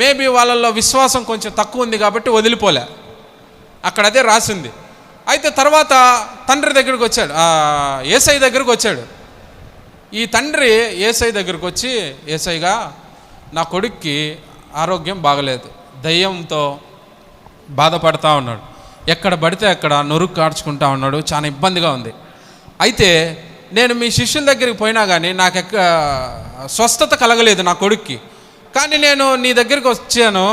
Speaker 1: మేబీ వాళ్ళల్లో విశ్వాసం కొంచెం తక్కువ ఉంది కాబట్టి వదిలిపోలే, అక్కడ అదే రాసింది. అయితే తర్వాత తండ్రి దగ్గరికి వచ్చాడు, యేసయ్య దగ్గరికి వచ్చాడు. ఈ తండ్రి యేసయ్య దగ్గరికి వచ్చి, యేసయ్యగా నా కొడుక్కి ఆరోగ్యం బాగలేదు, దయ్యంతో బాధపడతా ఉన్నాడు, ఎక్కడ పడితే అక్కడ నొరుగు కార్చుకుంటా ఉన్నాడు, చాలా ఇబ్బందిగా ఉంది. అయితే నేను మీ శిష్యుల దగ్గరికి పోయినా కానీ నాకు స్వస్థత కలగలేదు నా కొడుక్కి. కానీ నేను నీ దగ్గరికి వచ్చాను,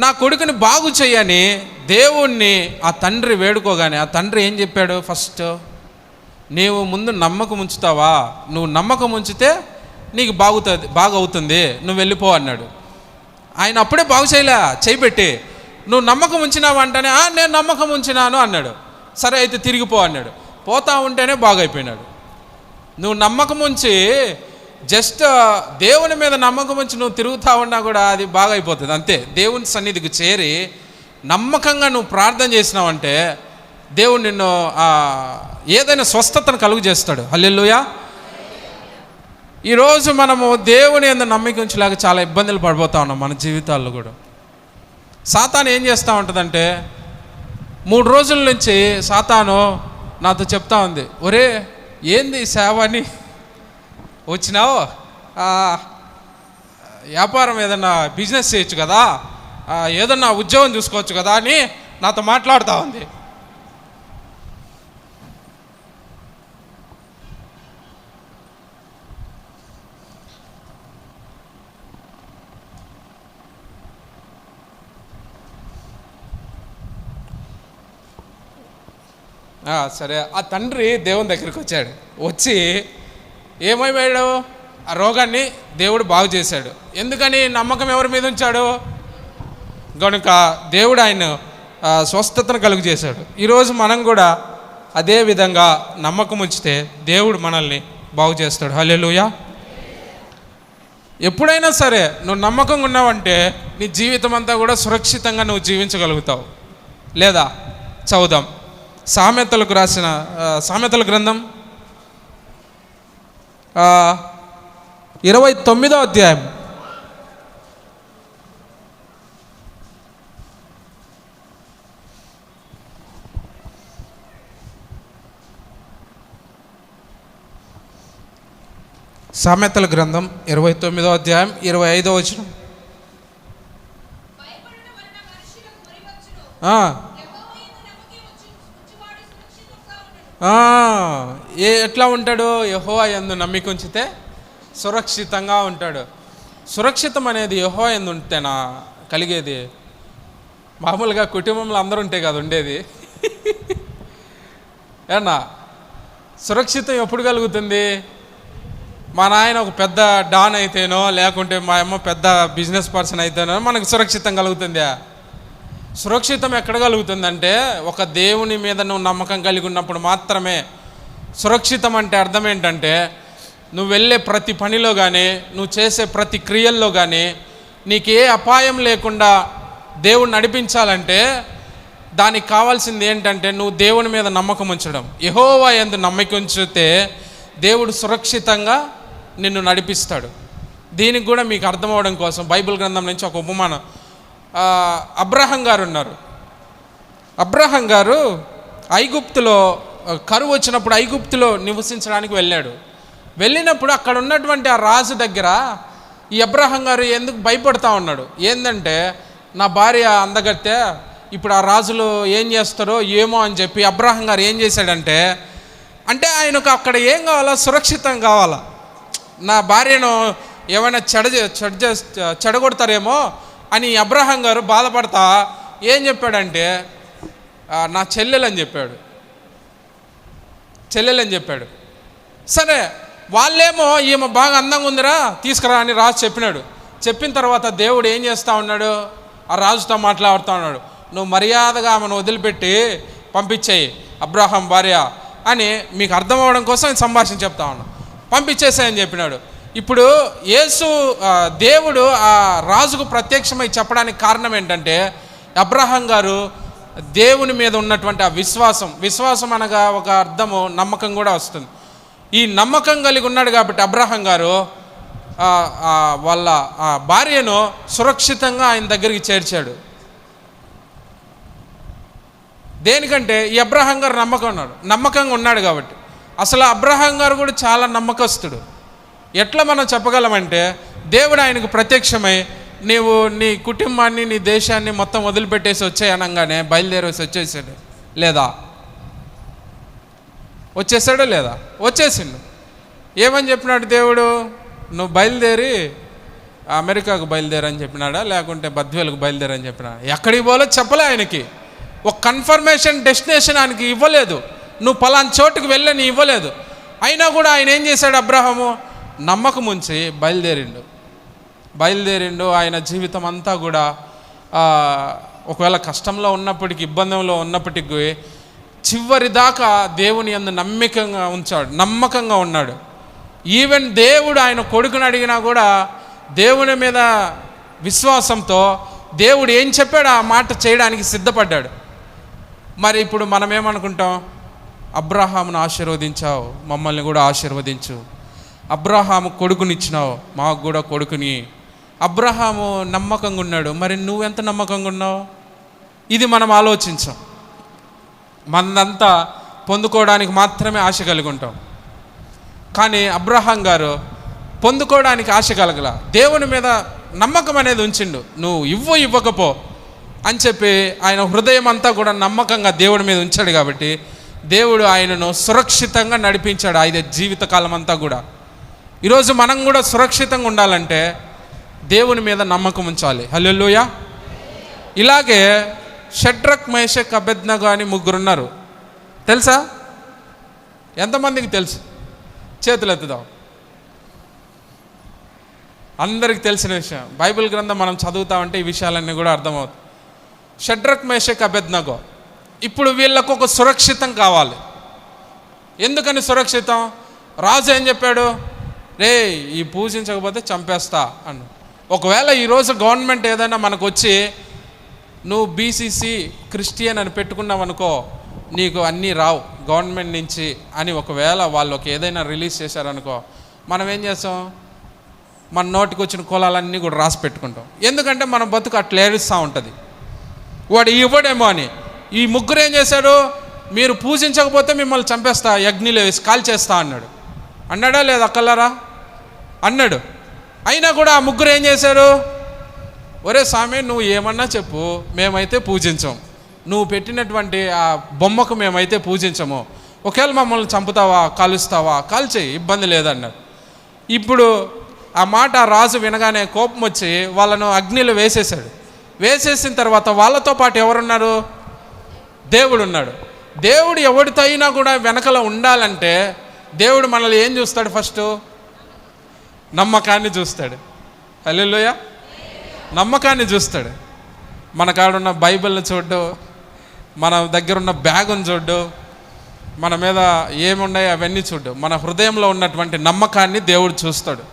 Speaker 1: నా కొడుకుని బాగు చేయని దేవుణ్ణి ఆ తండ్రి వేడుకోగానే ఆ తండ్రి ఏం చెప్పాడు? ఫస్ట్ నీవు ముందు నమ్మకం ఉంచుతావా? నువ్వు నమ్మకం ఉంచితే నీకు బాగవుతుంది, నువ్వు వెళ్ళిపో అన్నాడు. ఆయన అప్పుడే బాగు చేయబెట్టి నువ్వు నమ్మకం ఉంచినావా అంటేనే నేను నమ్మకం ఉంచినాను అన్నాడు. సరే అయితే తిరిగిపో అన్నాడు. పోతా ఉంటేనే బాగైపోయినాడు. నువ్వు నమ్మకం ఉంచి జస్ట్ దేవుని మీద నమ్మకం ఉంచి నువ్వు తిరుగుతూ ఉన్నా కూడా అది బాగైపోతుంది అంతే. దేవుని సన్నిధికి చేరి నమ్మకంగా నువ్వు ప్రార్థన చేసినావంటే దేవుడు నిన్ను ఏదైనా స్వస్థతను కలుగు చేస్తాడు. హల్లెలూయా. ఈరోజు మనము దేవుని యందు నమ్మకం ఉంచలేక చాలా ఇబ్బందులు పడిపోతూ ఉన్నాం మన జీవితాల్లో కూడా. సాతాను ఏం చేస్తూ ఉంటుందంటే 3 రోజుల నుంచి సాతాను నాతో చెప్తా ఉంది, ఒరే ఏంది సేవ అని వచ్చినావు, వ్యాపారం ఏదన్నా బిజినెస్ చేయొచ్చు కదా, ఏదన్నా ఉద్యోగం చూసుకోవచ్చు కదా అని నాతో మాట్లాడుతూ ఉంది. సరే, ఆ తండ్రి దేవుని దగ్గరికి వచ్చాడు. వచ్చి ఏమైపోయాడు? ఆ రోగాన్ని దేవుడు బాగు చేశాడు. ఎందుకని? నమ్మకం ఎవరి మీద ఉంచాడు గనుక దేవుడు ఆయన స్వస్థతను కలుగు చేశాడు. ఈరోజు మనం కూడా అదే విధంగా నమ్మకం ఉంచితే దేవుడు మనల్ని బాగు చేస్తాడు. హల్లెలూయా. ఎప్పుడైనా సరే నువ్వు నమ్మకంగా ఉన్నావంటే నీ జీవితం అంతా కూడా సురక్షితంగా నువ్వు జీవించగలుగుతావు. లేదా చదువుదాం సామెతలకు రాసిన సామెతల గ్రంథం 29వ అధ్యాయం. సామెతల గ్రంథం 29వ అధ్యాయం 25వ వచనం. ఎట్లా ఉంటాడు? యెహోవా యందు నమ్మిక ఉంచితే సురక్షితంగా ఉంటాడు. సురక్షితం అనేది యెహోవా యందు ఉంటేనా కలిగేది? మామూలుగా కుటుంబంలో అందరూ ఉంటే కదా ఉండేది. ఏనా సురక్షితం ఎప్పుడు కలుగుతుంది? మా నాయన ఒక పెద్ద డాన్ అయితేనో, లేకుంటే మా అమ్మ పెద్ద బిజినెస్ పర్సన్ అయితేనో మనకు సురక్షితం కలుగుతుందా? సురక్షితం ఎక్కడ కలుగుతుందంటే ఒక దేవుని మీద నువ్వు నమ్మకం కలిగి ఉన్నప్పుడు మాత్రమే. సురక్షితం అంటే అర్థం ఏంటంటే నువ్వు వెళ్ళే ప్రతి పనిలో కానీ, నువ్వు చేసే ప్రతి క్రియల్లో కానీ నీకు ఏ అపాయం లేకుండా దేవుడు నడిపించాలంటే దానికి కావాల్సింది ఏంటంటే నువ్వు దేవుని మీద నమ్మకం ఉంచడం. యెహోవా యందు నమ్మకం ఉంచితే దేవుడు సురక్షితంగా నిన్ను నడిపిస్తాడు. దీనికి కూడా మీకు అర్థం అవ్వడం కోసం బైబిల్ గ్రంథం నుంచి ఒక ఉపమానం. అబ్రహాం గారు ఉన్నారు. అబ్రహాం గారు ఐగుప్తులో కరువు వచ్చినప్పుడు ఐగుప్తులో నివసించడానికి వెళ్ళాడు. వెళ్ళినప్పుడు అక్కడ ఉన్నటువంటి ఆ రాజు దగ్గర ఈ అబ్రహాం గారు ఎందుకు భయపడతా ఉన్నాడు? ఏంటంటే నా భార్య అందగత్తె, ఇప్పుడు ఆ రాజులు ఏం చేస్తారో ఏమో అని చెప్పి అబ్రహాం గారు ఏం చేశాడంటే, అంటే ఆయనకు అక్కడ ఏం కావాలా? సురక్షితం కావాలా. నా భార్యను ఏమైనా చెడగొడతారేమో అని అబ్రహాం గారు బాధపడతా ఏం చెప్పాడంటే నా చెల్లెలని చెప్పాడు. సరే, వాళ్ళేమో ఈమె బాగా అందంగా ఉందిరా తీసుకురా అని రాజు చెప్పినాడు. చెప్పిన తర్వాత దేవుడు ఏం చేస్తూ ఉన్నాడు? ఆ రాజుతో మాట్లాడుతూ ఉన్నాడు, నువ్వు మర్యాదగా ఆమెను వదిలిపెట్టి పంపించేయి అబ్రహాం భార్య అని. మీకు అర్థం అవ్వడం కోసం సంభాషణ చెప్తా ఉన్నాను. పంపించేసాయని చెప్పినాడు. ఇప్పుడు దేవుడు ఆ రాజుకు ప్రత్యక్షమై చెప్పడానికి కారణం ఏంటంటే అబ్రహాం గారు దేవుని మీద ఉన్నటువంటి ఆ విశ్వాసం అనగా ఒక అర్థము నమ్మకం కూడా వస్తుంది. ఈ నమ్మకం కలిగి ఉన్నాడు కాబట్టి అబ్రహాం గారు వాళ్ళ భార్యను సురక్షితంగా ఆయన దగ్గరికి చేర్చాడు. దేనికంటే ఈ అబ్రహాం గారు నమ్మకంగా ఉన్నాడు కాబట్టి. అసలు అబ్రహాం గారు కూడా చాలా నమ్మకస్తుడు. ఎట్లా మనం చెప్పగలమంటే దేవుడు ఆయనకు ప్రత్యక్షమై నీవు నీ కుటుంబాన్ని నీ దేశాన్ని మొత్తం వదిలిపెట్టేసి వచ్చాయి అనగానే బయలుదేరేసి వచ్చేసాడు. వచ్చేసాడో లేదా? వచ్చేసిండు. ఏమని చెప్పినాడు దేవుడు? నువ్వు బయలుదేరి అమెరికాకు బయలుదేరని చెప్పినాడా, లేకుంటే బద్వేలకు బయలుదేరని చెప్పినాడా? ఎక్కడికి పోలో చెప్పలే ఆయనకి. ఒక కన్ఫర్మేషన్ డెస్టినేషన్ ఆయనకి ఇవ్వలేదు. నువ్వు పలానా చోటుకు వెళ్ళని ఇవ్వలేదు. అయినా కూడా ఆయన ఏం చేశాడు? అబ్రహాము నమ్మకం ఉంచి బయలుదేరిండు. ఆయన జీవితం అంతా కూడా ఒకవేళ కష్టంలో ఉన్నప్పటికీ, ఇబ్బందంలో ఉన్నప్పటికీ చివరి దాకా దేవుని యందు నమ్మకంగా ఉన్నాడు. ఈవెన్ దేవుడు ఆయన కొడుకుని అడిగినా కూడా దేవుని మీద విశ్వాసంతో దేవుడు ఏం చెప్పాడో ఆ మాట చేయడానికి సిద్ధపడ్డాడు. మరి ఇప్పుడు మనం ఏమనుకుంటాం? అబ్రహామును ఆశీర్వదించావు, మమ్మల్ని కూడా ఆశీర్వదించు. అబ్రహాము కొడుకునిచ్చినావు, మాకు కూడా కొడుకుని. అబ్రహాము నమ్మకంగా ఉన్నాడు, మరి నువ్వెంత నమ్మకంగా ఉన్నావు? ఇది మనం ఆలోచించాం. మనంతా పొందుకోవడానికి మాత్రమే ఆశ కలిగి ఉంటాం. కానీ అబ్రహాం గారు పొందుకోవడానికి ఆశ కలగల, దేవుని మీద నమ్మకం అనేది ఉంచిండు. నువ్వు ఇవ్వకపో అని చెప్పి ఆయన హృదయం అంతా కూడా నమ్మకంగా దేవుడి మీద ఉంచాడు. కాబట్టి దేవుడు ఆయనను సురక్షితంగా నడిపించాడు 5 జీవితకాలం అంతా కూడా. ఈరోజు మనం కూడా సురక్షితంగా ఉండాలంటే దేవుని మీద నమ్మకం ఉంచాలి. హల్లెలూయా. ఇలాగే షడ్రక్ మేషక్ అబేద్నెగో అని 3 ఉన్నారు. తెలుసా? ఎంతమందికి తెలుసు? చేతులు ఎత్తుదాం. అందరికి తెలిసిన విషయం. బైబిల్ గ్రంథం మనం చదువుతామంటే ఈ విషయాలన్నీ కూడా అర్థమవుతాయి. షడ్రక్ మేషక్ అబేద్నగో, ఇప్పుడు వీళ్ళకు ఒక సురక్షితం కావాలి. ఎందుకని సురక్షితం? రాజు ఏం చెప్పాడు? రే, ఈ పూజించకపోతే చంపేస్తా అన్న. ఒకవేళ ఈరోజు గవర్నమెంట్ ఏదైనా మనకు వచ్చి నువ్వు బీసీసీ క్రిస్టియన్ అని పెట్టుకున్నావు అనుకో, నీకు అన్నీ రావు గవర్నమెంట్ నుంచి అని ఒకవేళ వాళ్ళకి ఏదైనా రిలీజ్ చేశారనుకో, మనం ఏం చేస్తాం? మన నోటికి వచ్చిన కులాలన్నీ కూడా రాసి పెట్టుకుంటాం. ఎందుకంటే మన బతుకు అట్లా ఏడుస్తూ ఉంటుంది. వాడు ఇవ్వడేమో అని. ఈ ముగ్గురు ఏం చేశాడు? మీరు పూజించకపోతే మిమ్మల్ని చంపేస్తా, అగ్నిలో వేసి కాల్ చేస్తా అన్నాడు. అన్నాడా లేదా అక్కలారా? అన్నాడు. అయినా కూడా ఆ ముగ్గురు ఏం చేశారు? ఒరే స్వామి, నువ్వు ఏమన్నా చెప్పు, మేమైతే పూజించం. నువ్వు పెట్టినటువంటి ఆ బొమ్మకు మేమైతే పూజించము. ఒకవేళ మమ్మల్ని చంపుతావా, కాలుస్తావా, కాల్చేయి, ఇబ్బంది లేదన్నాడు. ఇప్పుడు ఆ మాట రాజు వినగానే కోపం వచ్చి వాళ్ళను అగ్నిలో వేసేసాడు. వేసేసిన తర్వాత వాళ్ళతో పాటు ఎవరున్నారు? దేవుడు ఉన్నాడు. దేవుడు ఎవరితో అయినా కూడా వెనకల ఉండాలంటే దేవుడు మనల్ని ఏం చూస్తాడు? ఫస్ట్ నమ్మకాన్ని చూస్తాడు. హల్లెలూయా. నమ్మకాన్ని చూస్తాడు. మన కాడున్న బైబిల్ని చూడ్డు, మన దగ్గర ఉన్న బ్యాగుని చూడ్డు, మన మీద ఏమున్నాయో అవన్నీ చూడ్డు. మన హృదయంలో ఉన్నటువంటి నమ్మకాన్ని దేవుడు చూస్తాడు.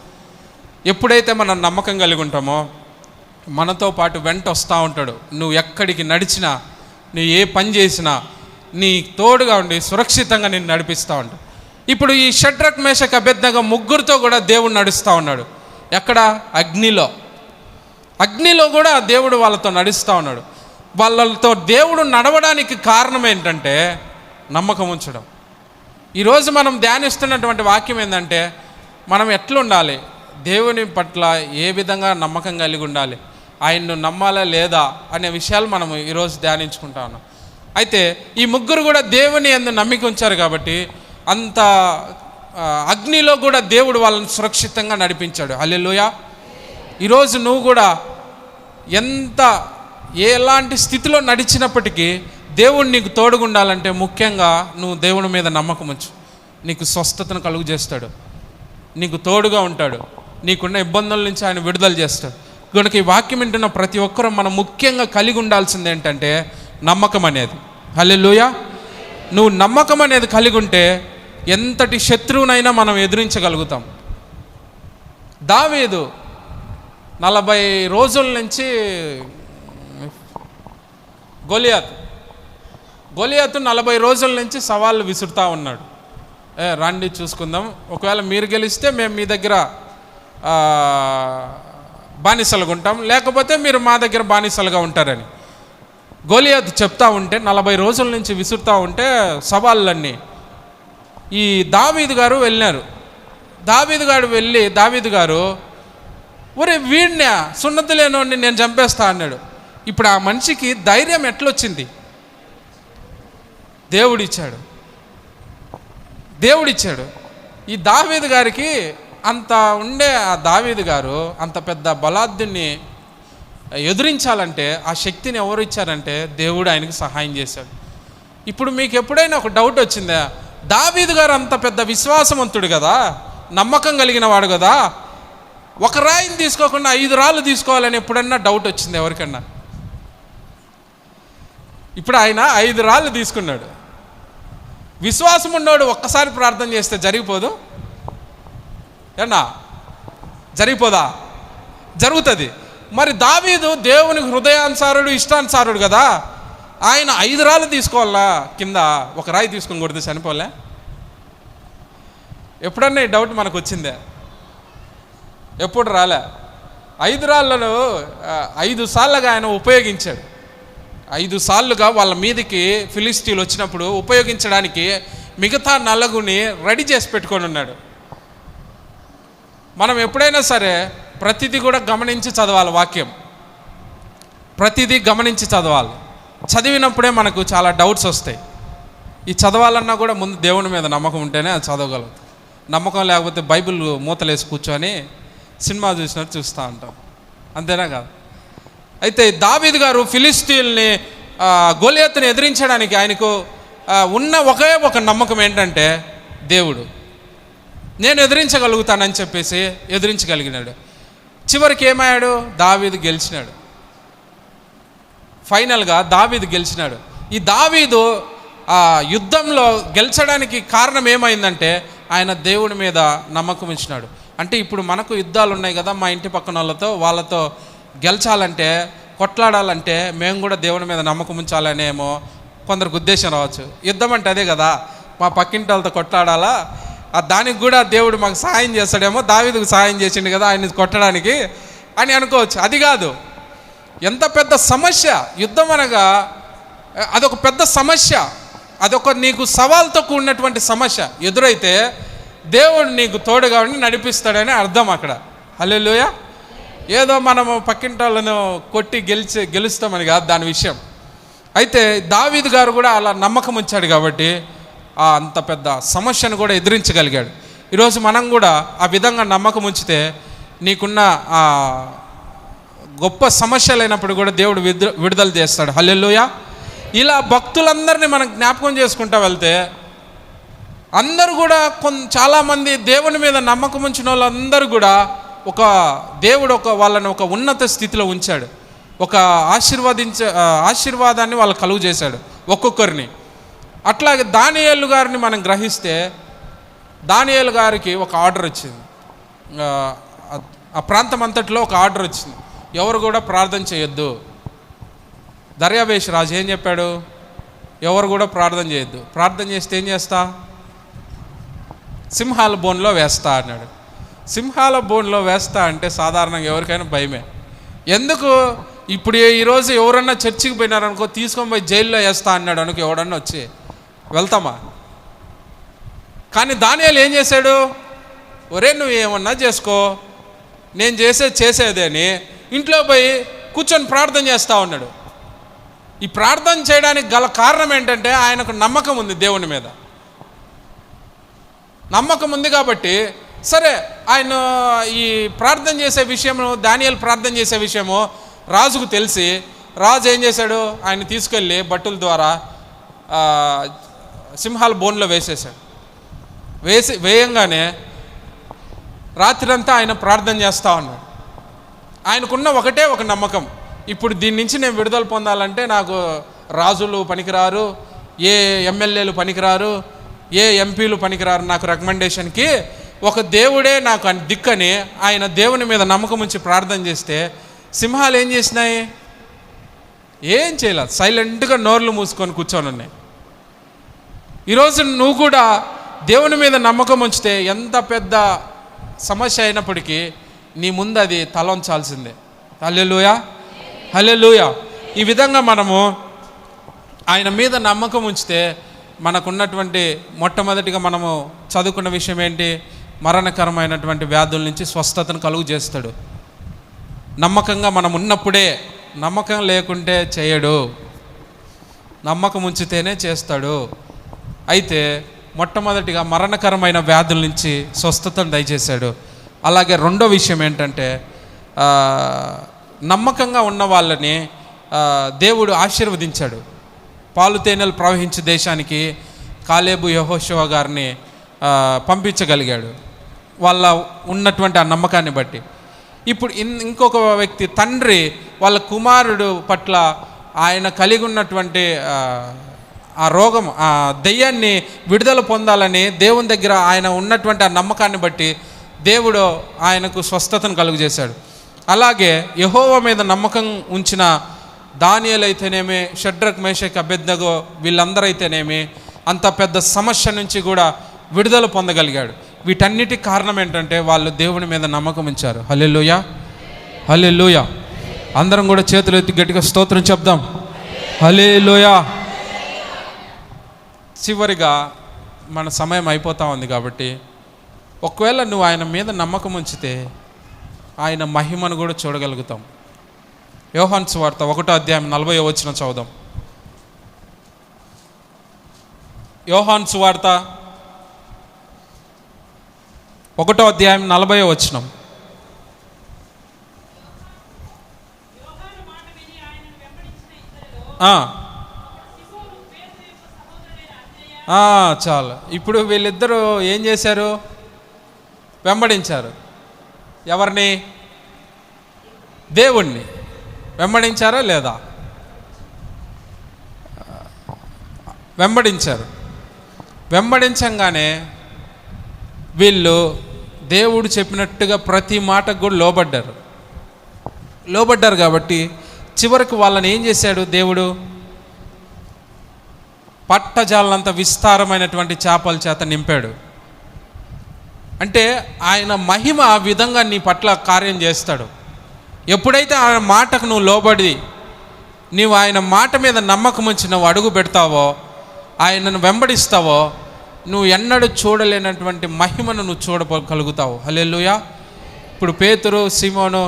Speaker 1: ఎప్పుడైతే మనం నమ్మకం కలిగి ఉంటామో మనతో పాటు వెంట వస్తూ ఉంటాడు. నువ్వు ఎక్కడికి నడిచినా, నువ్వు ఏ పని చేసినా నీ తోడుగా ఉండి సురక్షితంగా నేను నడిపిస్తూ ఉంటాడు. ఇప్పుడు ఈ షడ్రక్ మేషక్ అబేద్నగో ముగ్గురితో కూడా దేవుడు నడుస్తూ ఉన్నాడు. ఎక్కడ? అగ్నిలో. అగ్నిలో కూడా దేవుడు వాళ్ళతో నడుస్తూ ఉన్నాడు. వాళ్ళతో దేవుడు నడవడానికి కారణం ఏంటంటే నమ్మకం ఉంచడం. ఈరోజు మనం ధ్యానిస్తున్నటువంటి వాక్యం ఏంటంటే మనం ఎట్లుండాలి, దేవుని పట్ల ఏ విధంగా నమ్మకం కలిగి ఉండాలి, ఆయన్ను నమ్మాలా లేదా అనే విషయాలు మనం ఈరోజు ధ్యానించుకుంటా ఉన్నాం. అయితే ఈ ముగ్గురు కూడా దేవుని యందు నమ్మిక ఉంచారు కాబట్టి అంత అగ్నిలో కూడా దేవుడు వాళ్ళని సురక్షితంగా నడిపించాడు. హల్లెలూయా. ఈరోజు నువ్వు కూడా ఎలాంటి స్థితిలో నడిచినప్పటికీ దేవుడు నీకు తోడుగా ఉండాలంటే ముఖ్యంగా నువ్వు దేవుని మీద నమ్మకం ఉంచు. నీకు స్వస్థతను కలుగు చేస్తాడు, నీకు తోడుగా ఉంటాడు, నీకున్న ఇబ్బందుల నుంచి ఆయన విడుదల చేస్తాడు. కనుక ఈ వాక్యం వింటున్న ప్రతి ఒక్కరూ మనం ముఖ్యంగా కలిగి ఉండాల్సింది ఏంటంటే నమ్మకం అనేది. హల్లెలూయా. నువ్వు నమ్మకం అనేది కలిగి ఉంటే ఎంతటి శత్రువునైనా మనం ఎదిరించగలుగుతాం. దావీదు 40 రోజుల నుంచి గొలియాతు 40 రోజుల నుంచి సవాళ్ళు విసురుతూ ఉన్నాడు. రండి చూసుకుందాం, ఒకవేళ మీరు గెలిస్తే మేము మీ దగ్గర బానిసలుగా ఉంటాం, లేకపోతే మీరు మా దగ్గర బానిసలుగా ఉంటారని గొలియాతు చెప్తా ఉంటే 40 రోజుల నుంచి విసురుతూ ఉంటే సవాళ్ళన్నీ ఈ దావీదు గారు వెళ్ళినారు. దావీదు గారు ఒరే వీడినా సున్నతి లేనోడిని నేను చంపేస్తా అన్నాడు. ఇప్పుడు ఆ మనిషికి ధైర్యం ఎట్లొచ్చింది? దేవుడిచ్చాడు. ఈ దావీదు గారికి అంత ఉండే ఆ దావీదు గారు అంత పెద్ద బలాఢ్యుని ఎదురించాలంటే ఆ శక్తిని ఎవరు ఇచ్చారంటే దేవుడు ఆయనకు సహాయం చేశాడు. ఇప్పుడు మీకు ఎప్పుడైనా ఒక డౌట్ వచ్చిందా? దావీదు గారు అంత పెద్ద విశ్వాసవంతుడు కదా, నమ్మకం కలిగిన వాడు కదా, ఒక రాయిని తీసుకోకుండా 5 రాళ్ళు తీసుకోవాలని ఎప్పుడన్నా డౌట్ వచ్చింది ఎవరికన్నా? ఇప్పుడు ఆయన 5 రాళ్ళు తీసుకున్నాడు. విశ్వాసం ఉన్నవాడు ఒక్కసారి ప్రార్థన చేస్తే జరిగిపోదు? ఏనా జరిగిపోదా? జరుగుతుంది. మరి దావీదు దేవుని హృదయానుసారుడు, ఇష్టానుసారుడు కదా, ఆయన 5 రాళ్ళు తీసుకోవాలా, కింద ఒక రాయి తీసుకొని కొడితే చనిపోలే? ఎప్పుడన్నా ఈ డౌట్ మనకు వచ్చిందే? ఎప్పుడు రాలే. 5 రాళ్ళను 5 సార్లుగా ఆయన ఉపయోగించాడు. 5 సార్లుగా వాళ్ళ మీదకి ఫిలిస్తీన్లు వచ్చినప్పుడు ఉపయోగించడానికి మిగతా 4 రెడీ చేసి పెట్టుకొని ఉన్నాడు. మనం ఎప్పుడైనా సరే ప్రతిదీ కూడా గమనించి చదవాలి. వాక్యం ప్రతిదీ గమనించి చదవాలి. చదివినప్పుడే మనకు చాలా డౌట్స్ వస్తాయి. ఈ చదవాలన్నా కూడా ముందు దేవుని మీద నమ్మకం ఉంటేనే అది చదవగలుగుతాం. నమ్మకం లేకపోతే బైబిల్ మూతలేసి కూర్చొని సినిమా చూసినట్టు చూస్తూ ఉంటాం, అంతేనా కాదు? అయితే దావీదు గారు ఫిలిస్తీన్లని గొలియాతుని ఎదిరించడానికి ఆయనకు ఉన్న ఒకే ఒక నమ్మకం ఏంటంటే దేవుడు, నేను ఎదిరించగలుగుతానని చెప్పేసి ఎదిరించగలిగినాడు. చివరికి ఏమయ్యాడు? దావీదు గెలిచినాడు. ఫైనల్గా దావీదు గెలిచినాడు. ఈ దావీదు ఆ యుద్ధంలో గెలిచడానికి కారణం ఏమైందంటే ఆయన దేవుడి మీద నమ్మకం ఇచ్చినాడు. అంటే ఇప్పుడు మనకు యుద్ధాలు ఉన్నాయి కదా, మా ఇంటి పక్కన వాళ్ళతో గెలిచాలంటే, కొట్లాడాలంటే మేము కూడా దేవుడి మీద నమ్మకం ఉంచాలనేమో కొందరికి ఉద్దేశం రావచ్చు. యుద్ధం అంటే అదే కదా, మా పక్కింటి వాళ్ళతో కొట్లాడాలా, దానికి కూడా దేవుడు మాకు సహాయం చేస్తాడేమో, దావీదుకు సహాయం చేసిండు కదా ఆయన్ని కొట్టడానికి అని అనుకోవచ్చు. అది కాదు. ఎంత పెద్ద సమస్య యుద్ధం అనగా, అదొక పెద్ద సమస్య, అదొక నీకు సవాల్తో కూడినటువంటి సమస్య ఎదురైతే దేవుడు నీకు తోడుగా ఉండి నడిపిస్తాడని అర్థం అక్కడ. హల్లెలూయా. ఏదో మనము పక్కింటి వాళ్ళను కొట్టి గెలుస్తామని కాదు దాని విషయం. అయితే దావీదు గారు కూడా అలా నమ్మకం ఉంచాడు కాబట్టి అంత పెద్ద సమస్యను కూడా ఎదిరించగలిగాడు. ఈరోజు మనం కూడా ఆ విధంగా నమ్మకం ఉంచితే నీకున్న ఆ గొప్ప సమస్యలైనప్పుడు కూడా దేవుడు విడుదల చేస్తాడు. హల్లెలూయా. ఇలా భక్తులందరినీ మనం జ్ఞాపకం చేసుకుంటూ వెళ్తే అందరూ కూడా చాలామంది దేవుని మీద నమ్మకం ఉంచిన వాళ్ళందరూ కూడా దేవుడు వాళ్ళని ఒక ఉన్నత స్థితిలో ఉంచాడు. ఒక ఆశీర్వాదాన్ని వాళ్ళు కలుగు చేశాడు ఒక్కొక్కరిని. అట్లాగే దానియేలు గారిని మనం గ్రహిస్తే, దానియేలు గారికి ఒక ఆర్డర్ వచ్చింది. ఆ ప్రాంతం అంతట్లో ఒక ఆర్డర్ వచ్చింది, ఎవరు కూడా ప్రార్థన చేయొద్దు. దర్యావేష్ రాజు ఏం చెప్పాడు? ఎవరు కూడా ప్రార్థన చేయొద్దు, ప్రార్థన చేస్తే ఏం చేస్తా? సింహాల బోన్లో వేస్తా అన్నాడు. సింహాల బోన్లో వేస్తా అంటే సాధారణంగా ఎవరికైనా భయమే. ఎందుకు? ఇప్పుడు ఈరోజు ఎవరన్నా చర్చికి పోయినారనుకో, తీసుకొని పోయి జైల్లో వేస్తా అన్నాడు అనుకో, ఎవడన్నా వచ్చి వెళ్తామా? కానీ దానియేలు ఏం చేశాడు? ఒరే నువ్వు ఏమన్నా చేసుకో, నేను చేసేదే అని ఇంట్లో పోయి కూర్చొని ప్రార్థన చేస్తూ ఉన్నాడు. ఈ ప్రార్థన చేయడానికి గల కారణం ఏంటంటే ఆయనకు నమ్మకం ఉంది, దేవుని మీద నమ్మకం ఉంది కాబట్టి. సరే, ఆయన ఈ ప్రార్థన చేసే విషయము, దానియేలు ప్రార్థన చేసే విషయము రాజుకు తెలిసి, రాజు ఏం చేశాడు? ఆయన తీసుకెళ్ళి బట్టుల ద్వారా సింహాల బోన్లో వేసేసాడు. వేయంగానే రాత్రంతా ఆయన ప్రార్థన చేస్తూ ఉన్నాడు. ఆయనకున్న ఒకటే ఒక నమ్మకం, ఇప్పుడు దీని నుంచి నేను విడుదల పొందాలంటే నాకు రాజులు పనికిరారు, ఏ ఎమ్మెల్యేలు పనికిరారు, ఏ ఎంపీలు పనికిరారు, నాకు రికమెండేషన్కి ఒక దేవుడే నాకు దిక్కని ఆయన దేవుని మీద నమ్మకం ఉంచి ప్రార్థన చేస్తే సింహాలు ఏం చేసినాయి? ఏం చేయలేదు, సైలెంట్గా నోర్లు మూసుకొని కూర్చొని ఉన్నాయి. ఈరోజు నువ్వు కూడా దేవుని మీద నమ్మకం ఉంచితే ఎంత పెద్ద సమస్య అయినప్పటికీ నీ ముందు అది తలంచాల్సిందే. హల్లెలూయా, హల్లెలూయా. ఈ విధంగా మనము ఆయన మీద నమ్మకం ఉంచితే మనకున్నటువంటి మొట్టమొదటిగా మనము చదువుకున్న విషయం ఏంటి? మరణకరమైనటువంటి వ్యాధుల నుంచి స్వస్థతను కలుగు చేస్తాడు. నమ్మకంగా మనం ఉన్నప్పుడే, నమ్మకం లేకుంటే చేయడు, నమ్మకం ఉంచితేనే చేస్తాడు. అయితే మొట్టమొదటిగా మరణకరమైన వ్యాధుల నుంచి స్వస్థతను దయచేశాడు. అలాగే రెండో విషయం ఏంటంటే, నమ్మకంగా ఉన్న వాళ్ళని దేవుడు ఆశీర్వదించాడు. పాలు తేనెలు ప్రవహించే దేశానికి కాలేబు యెహోషువ గారిని పంపించగలిగాడు వాళ్ళ ఉన్నటువంటి ఆ నమ్మకాన్ని బట్టి. ఇప్పుడు ఇంకొక వ్యక్తి, తండ్రి వాళ్ళ కుమారుడు పట్ల ఆయన కలిగి ఉన్నటువంటి ఆ రోగం, ఆ దెయ్యాన్ని విడుదల పొందాలని దేవుని దగ్గర ఆయన ఉన్నటువంటి ఆ నమ్మకాన్ని బట్టి దేవుడు ఆయనకు స్వస్థతను కలుగు చేశాడు. అలాగే యెహోవా మీద నమ్మకం ఉంచిన దానియేలు అయితేనేమి, షడ్రక్ మేషక్ అబేద్నెగో వీళ్ళందరూ అయితేనేమి అంత పెద్ద సమస్య నుంచి కూడా విడుదల పొందగలిగాడు. వీటన్నిటికి కారణం ఏంటంటే వాళ్ళు దేవుని మీద నమ్మకం ఉంచారు. హల్లెలూయా, హల్లెలూయా. అందరం కూడా చేతులు ఎత్తి గట్టిగా స్తోత్రం చెప్దాం. హల్లెలూయా. చివరిగా మన సమయం అయిపోతూ ఉంది కాబట్టి, ఒకవేళ నువ్వు ఆయన మీద నమ్మకం ఉంచితే ఆయన మహిమను కూడా చూడగలుగుతాం. యోహాను సువార్త 1వ అధ్యాయం 40వ వచనం చదువుదాం. యోహాను సువార్త 1వ అధ్యాయం 40వ వచనం. చాలు. ఇప్పుడు వీళ్ళిద్దరూ ఏం చేశారు? వెంబడించారు. ఎవరిని? దేవుణ్ణి వెంబడించారా లేదా? వెంబడించారు. వెంబడించంగానే వీళ్ళు దేవుడు చెప్పినట్టుగా ప్రతి మాటకు కూడా లోబడ్డారు కాబట్టి చివరికి వాళ్ళని ఏం చేశాడు దేవుడు? పట్టజాలంత విస్తారమైనటువంటి చేపల చేత నింపాడు. అంటే ఆయన మహిమ ఆ విధంగా నీ పట్ల కార్యం చేస్తాడు. ఎప్పుడైతే ఆయన మాటకు నువ్వు లోబడి నీవు ఆయన మాట మీద నమ్మకం ఉంచి నువ్వు అడుగు పెడతావో, ఆయనను వెంబడిస్తావో, నువ్వు ఎన్నడూ చూడలేనటువంటి మహిమను నువ్వు చూడగలుగుతావు. హల్లెలూయా. ఇప్పుడు పేతురు, సిమోను,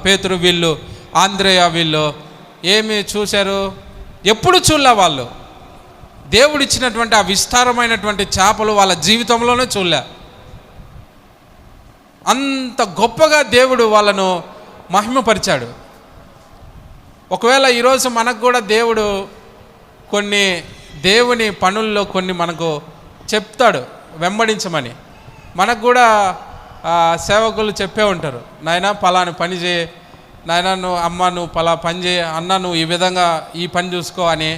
Speaker 1: పేతురు, వీళ్ళు ఆంద్రేయ, వీళ్ళు ఏమి చూశారు? ఎప్పుడు చూడలే వాళ్ళు. దేవుడు ఇచ్చినటువంటి ఆ విస్తారమైనటువంటి చేపలు వాళ్ళ జీవితంలోనే చూడలే. అంత గొప్పగా దేవుడు వాళ్ళను మహిమపరిచాడు. ఒకవేళ ఈరోజు మనకు కూడా దేవుడు కొన్ని దేవుని పనుల్లో కొన్ని మనకు చెప్తాడు వెంబడించమని. మనకు కూడా సేవకులు చెప్పే ఉంటారు, నాయన పలాని పని చేయి, నాయన నువ్వు అమ్మ నువ్వు పలా పని చేయి, అన్న నువ్వు ఈ విధంగా ఈ పని చూసుకో అని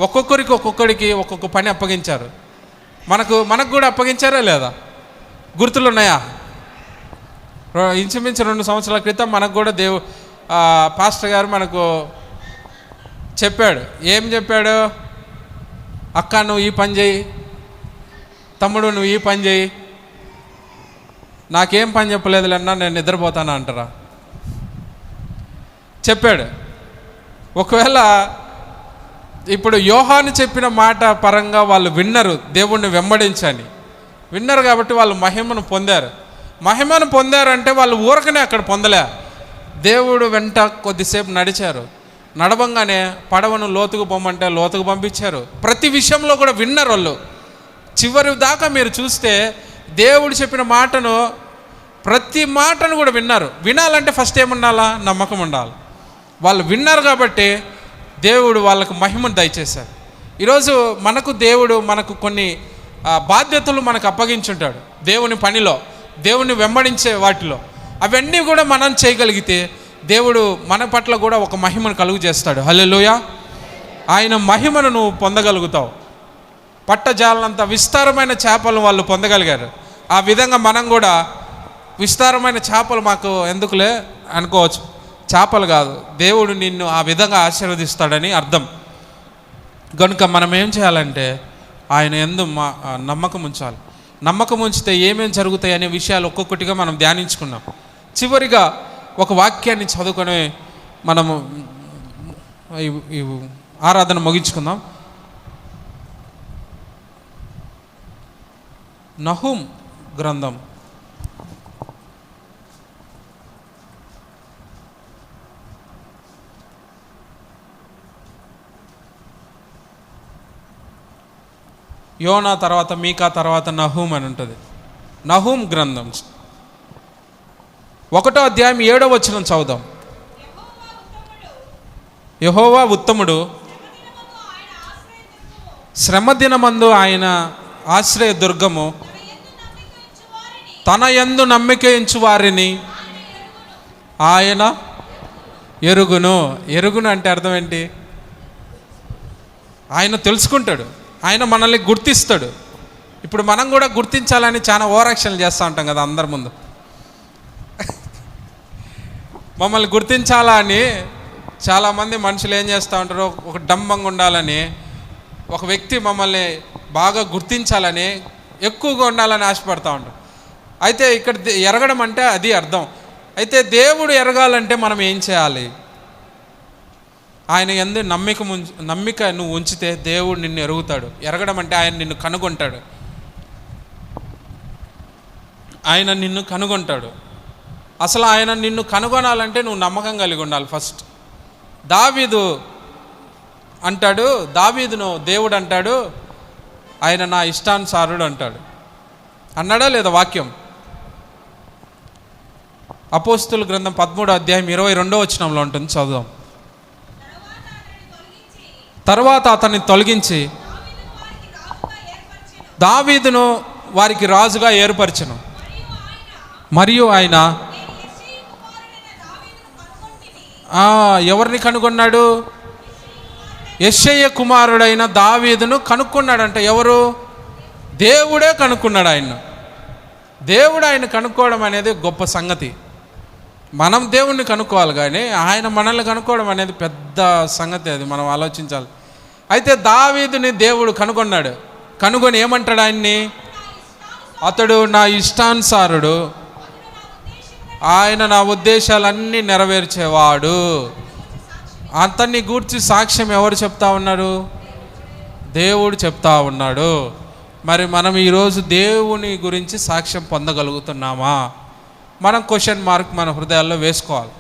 Speaker 1: ఒక్కొక్కరికి ఒక్కొక్క పని అప్పగించారు. మనకు కూడా అప్పగించారా లేదా? గుర్తులు ఉన్నాయా? ఇంచుమించు 2 సంవత్సరాల క్రితం మనకు కూడా పాస్టర్ గారు మనకు చెప్పాడు. ఏం చెప్పాడు? అక్క నువ్వు ఈ పని చేయి, తమ్ముడు నువ్వు ఈ పని చేయి. నాకేం పని చెప్పలేదులేన్నా, నేను నిద్రపోతాను అంటారా? చెప్పాడు. ఒకవేళ ఇప్పుడు యోహాను చెప్పిన మాట పరంగా వాళ్ళు విన్నారు, దేవుణ్ణి వెంబడించని విన్నారు కాబట్టి వాళ్ళు మహిమను పొందారంటే వాళ్ళు ఊరకనే అక్కడ పొందలే. దేవుడు వెంట కొద్దిసేపు నడిచారు. నడవంగానే పడవను లోతుకు పొమ్మంటే లోతుకు పంపించారు. ప్రతి విషయంలో కూడా విన్నారు వాళ్ళు. చివరి దాకా మీరు చూస్తే దేవుడు చెప్పిన మాటను, ప్రతి మాటను కూడా విన్నారు. వినాలంటే ఫస్ట్ ఏముండాలా? నమ్మకం ఉండాలి. వాళ్ళు విన్నారు కాబట్టి దేవుడు వాళ్ళకు మహిమను దయచేశారు. ఈరోజు దేవుడు మనకు కొన్ని బాధ్యతలు మనకు అప్పగించుంటాడు. దేవుని పనిలో, దేవుని వెంబడించే వాటిలో అవన్నీ కూడా మనం చేయగలిగితే దేవుడు మన పట్ల కూడా ఒక మహిమను కలుగు చేస్తాడు. హల్లెలూయా. ఆయన మహిమను నువ్వు పొందగలుగుతావు. పట్టజాలంత విస్తారమైన చేపలు వాళ్ళు పొందగలిగారు. ఆ విధంగా మనం కూడా విస్తారమైన చేపలు మాకు ఎందుకులే అనుకోవచ్చు. చేపలు కాదు, దేవుడు నిన్ను ఆ విధంగా ఆశీర్వదిస్తాడని అర్థం. కనుక మనం ఏం చేయాలంటే ఆయన యందు నమ్మకం ఉంచాలి. నమ్మకం ఉంచితే ఏమేమి జరుగుతాయి అనే విషయాలు ఒక్కొక్కటిగా మనం ధ్యానించుకున్నాం. చివరిగా ఒక వాక్యాన్ని చదువుకొని మనము ఈ ఆరాధన ముగించుకుందాం. నహూం గ్రంథం 1 యోనా తర్వాత మీకా తర్వాత నహూం అని ఉంటుంది. నహూం గ్రంథం 1వ అధ్యాయం 7వ వచనం చదువుదాం. యెహోవా ఉత్తముడు, శ్రమ దినమందు ఆయన ఆశ్రయ దుర్గము, తన యందు నమ్మిక ఉంచు వారిని ఆయన ఎరుగును. అంటే అర్థం ఏంటి? ఆయన తెలుసుకుంటాడు, ఆయన మనల్ని గుర్తిస్తాడు. ఇప్పుడు మనం కూడా గుర్తించాలని చాలా ఓవరాక్షన్లు చేస్తూ ఉంటాం కదా అందరి ముందు. మమ్మల్ని గుర్తించాలా అని చాలామంది మనుషులు ఏం చేస్తూ ఉంటారు, ఒక డంబంగా ఉండాలని, ఒక వ్యక్తి మమ్మల్ని బాగా గుర్తించాలని, ఎక్కువగా ఉండాలని ఆశపడుతూ ఉంటారు. అయితే ఇక్కడ ఎరగడం అంటే అది అర్థం. అయితే దేవుడు ఎరగాలంటే మనం ఏం చేయాలి? ఆయన యందు నమ్మిక నువ్వు ఉంచితే దేవుడు నిన్ను ఎరుగుతాడు. ఎరగడం అంటే ఆయన నిన్ను కనుగొంటాడు. ఆయన నిన్ను కనుగొంటాడు. అసలు ఆయన నిన్ను కనుగొనాలంటే నువ్వు నమ్మకం కలిగి ఉండాలి ఫస్ట్. దావీదును దేవుడు అంటాడు, ఆయన నా ఇష్టానుసారుడు అంటాడు. అన్నాడా లేదా వాక్యం? అపోస్తుల గ్రంథం 13వ అధ్యాయం 22వ వచనంలో ఉంటుంది, చదువుదాం. తర్వాత అతన్ని తొలగించి దావీదును వారికి రాజుగా ఏర్పరచెను. మరియు ఆయన ఎవరిని కనుగొన్నాడు? యెషయి కుమారుడైన దావీదును కనుక్కున్నాడంట. ఎవరు? దేవుడే కనుక్కున్నాడు ఆయన్ను. దేవుడు ఆయన కనుక్కోవడం అనేది గొప్ప సంగతి. మనం దేవుణ్ణి కనుక్కోవాలి, కానీ ఆయన మనల్ని కనుక్కోవడం అనేది పెద్ద సంగతి. అది మనం ఆలోచించాలి. అయితే దావీదుని దేవుడు కనుగొన్నాడు. కనుగొని ఏమంటాడు ఆయన్ని? అతడు నా ఇష్టానుసారుడు, ఆయన నా ఉద్దేశాలన్నీ నెరవేర్చేవాడు. అతన్ని గూర్చి సాక్ష్యం ఎవరు చెప్తా ఉన్నారు? దేవుడు చెప్తా ఉన్నాడు. మరి మనం ఈరోజు దేవుని గురించి సాక్ష్యం పొందగలుగుతున్నామా? మనం క్వశ్చన్ మార్క్ మన హృదయాల్లో వేసుకోవాలి.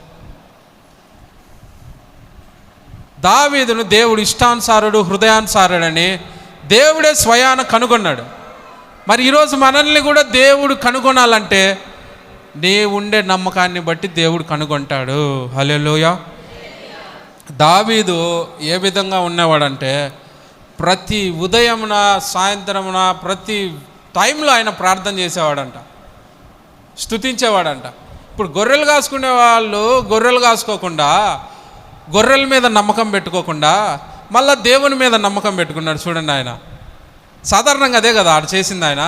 Speaker 1: దావీదును దేవుడు ఇష్టానుసారుడు, హృదయానుసారుడని దేవుడే స్వయాన కనుగొన్నాడు. మరి ఈరోజు మనల్ని కూడా దేవుడు కనుగొనాలంటే నీ ఉండే నమ్మకాన్ని బట్టి దేవుడు కనుగొంటాడు. హల్లెలూయా. దావీదు ఏ విధంగా ఉన్నవాడంటే ప్రతి ఉదయమున, సాయంత్రమున, ప్రతి టైంలో ఆయన ప్రార్థన చేసేవాడంట, స్తుతించేవాడంట. ఇప్పుడు గొర్రెలు కాసుకునే వాళ్ళు గొర్రెలు కాసుకోకుండా, గొర్రెల మీద నమ్మకం పెట్టుకోకుండా మళ్ళీ దేవుని మీద నమ్మకం పెట్టుకున్నాడు. చూడండి, ఆయన సాధారణంగా అదే కదా ఆడు చేసింది. ఆయన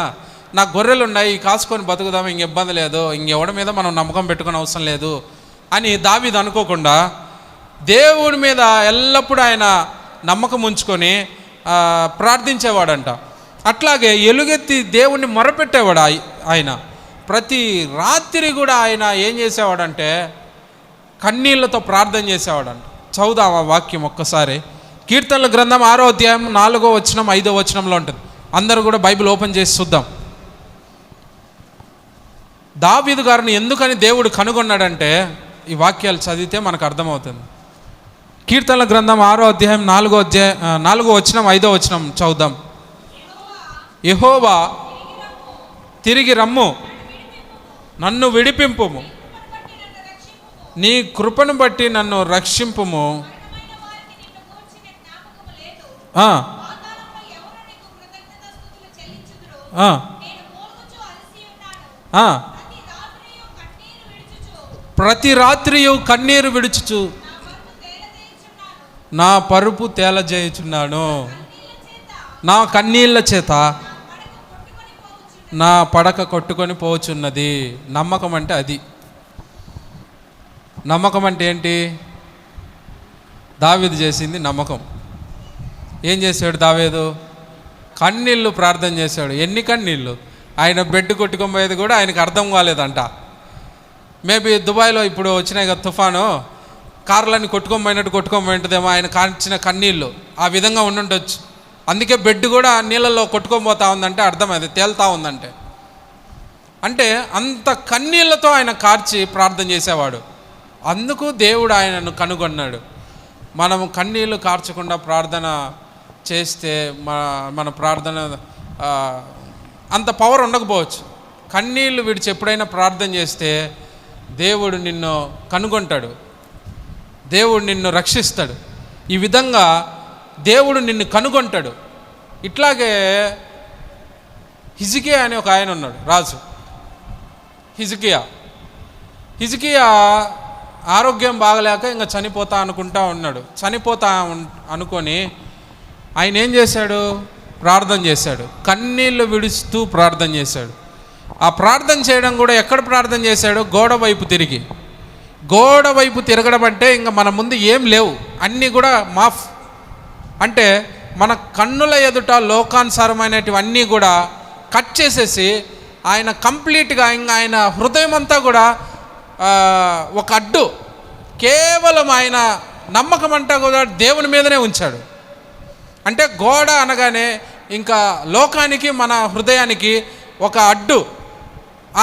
Speaker 1: నాకు గొర్రెలు ఉన్నాయి, కాసుకొని బతుకుదాము, ఇంక ఇబ్బంది లేదు, ఇంకెవడి మీద మనం నమ్మకం పెట్టుకునే అవసరం లేదు అని దావీదు అనుకోకుండా దేవుడి మీద ఎల్లప్పుడూ ఆయన నమ్మకం ఉంచుకొని ప్రార్థించేవాడంట. అట్లాగే ఎలుగెత్తి దేవుణ్ణి మొరపెట్టేవాడు ఆయన. ప్రతి రాత్రి కూడా ఆయన ఏం చేసేవాడంటే కన్నీళ్లతో ప్రార్థన చేసేవాడంట. చదువుదాం ఆ వాక్యం ఒక్కసారి. కీర్తనల గ్రంథం 6వ అధ్యాయం 4వ వచనం 5వ వచనంలో ఉంటుంది. అందరూ కూడా బైబిల్ ఓపెన్ చేసి చూద్దాం. దావీదు గారిని ఎందుకని దేవుడు కనుగొన్నాడంటే ఈ వాక్యాలు చదివితే మనకు అర్థమవుతుంది. కీర్తనల గ్రంథం 6వ అధ్యాయం 4వ వచనం 5వ వచనం చదువుదాం. యెహోవా తిరిగి రమ్ము, నన్ను విడిపింపుము, నీ కృపను బట్టి నన్ను రక్షింపుము. ప్రతి రాత్రియు కన్నీరు విడుచుచు నా పరుపు తేలజేయుచున్నాను. నా కన్నీళ్ళ చేత నా పడక కొట్టుకొని పోచున్నది. నమ్మకం అంటే అది. నమ్మకం అంటే ఏంటి? దావీదు చేసింది నమ్మకం. ఏం చేశాడు దావీదు? కన్నీళ్ళు ప్రార్థన చేశాడు. ఎన్ని కన్నీళ్ళు? ఆయన బెడ్ కొట్టుకొని పోయేది కూడా ఆయనకు అర్థం కాలేదంట. మేబీ దుబాయ్లో ఇప్పుడు వచ్చినాయి కదా తుఫాను, కార్లన్నీ కొట్టుకొని పోయింటుందేమో ఆయన కాల్చిన కన్నీళ్ళు. ఆ విధంగా ఉండుండొచ్చు. అందుకే బెడ్ కూడా నీళ్ళల్లో కొట్టుకొని పోతా ఉందంటే అర్థం అది తేలుతా ఉందంటే. అంటే అంత కన్నీళ్లతో ఆయన కార్చి ప్రార్థన చేసేవాడు. అందుకు దేవుడు ఆయనను కనుగొన్నాడు. మనము కన్నీళ్ళు కార్చకుండా ప్రార్థన చేస్తే మన ప్రార్థన అంత పవర్ ఉండకపోవచ్చు. కన్నీళ్ళు విడిచి ఎప్పుడైనా ప్రార్థన చేస్తే దేవుడు నిన్ను కనుగొంటాడు, దేవుడు నిన్ను రక్షిస్తాడు. ఈ విధంగా దేవుడు నిన్ను కనుగొంటాడు. ఇట్లాగే హిజ్కియా అని ఒక ఆయన ఉన్నాడు, రాజు హిజ్కియా ఆరోగ్యం బాగలేక ఇంకా చనిపోతా అనుకుంటా ఉన్నాడు. అనుకొని ఆయన ఏం చేశాడు? ప్రార్థన చేశాడు. కన్నీళ్ళు విడుస్తూ ప్రార్థన చేశాడు. ఆ ప్రార్థన చేయడం కూడా ఎక్కడ ప్రార్థన చేశాడు? గోడ వైపు తిరగడం అంటే ఇంకా మన ముందు ఏం లేవు, అన్నీ కూడా మాఫ్. అంటే మన కన్నుల ఎదుట లోకానుసారమైనటివన్నీ కూడా కట్ చేసేసి ఆయన కంప్లీట్గా ఇంకా ఆయన హృదయం అంతా కూడా ఒక అడ్డు, కేవలం ఆయన నమ్మకం అంతా కూడా దేవుని మీదనే ఉంచాడు. అంటే గోడ అనగానే ఇంకా లోకానికి మన హృదయానికి ఒక అడ్డు,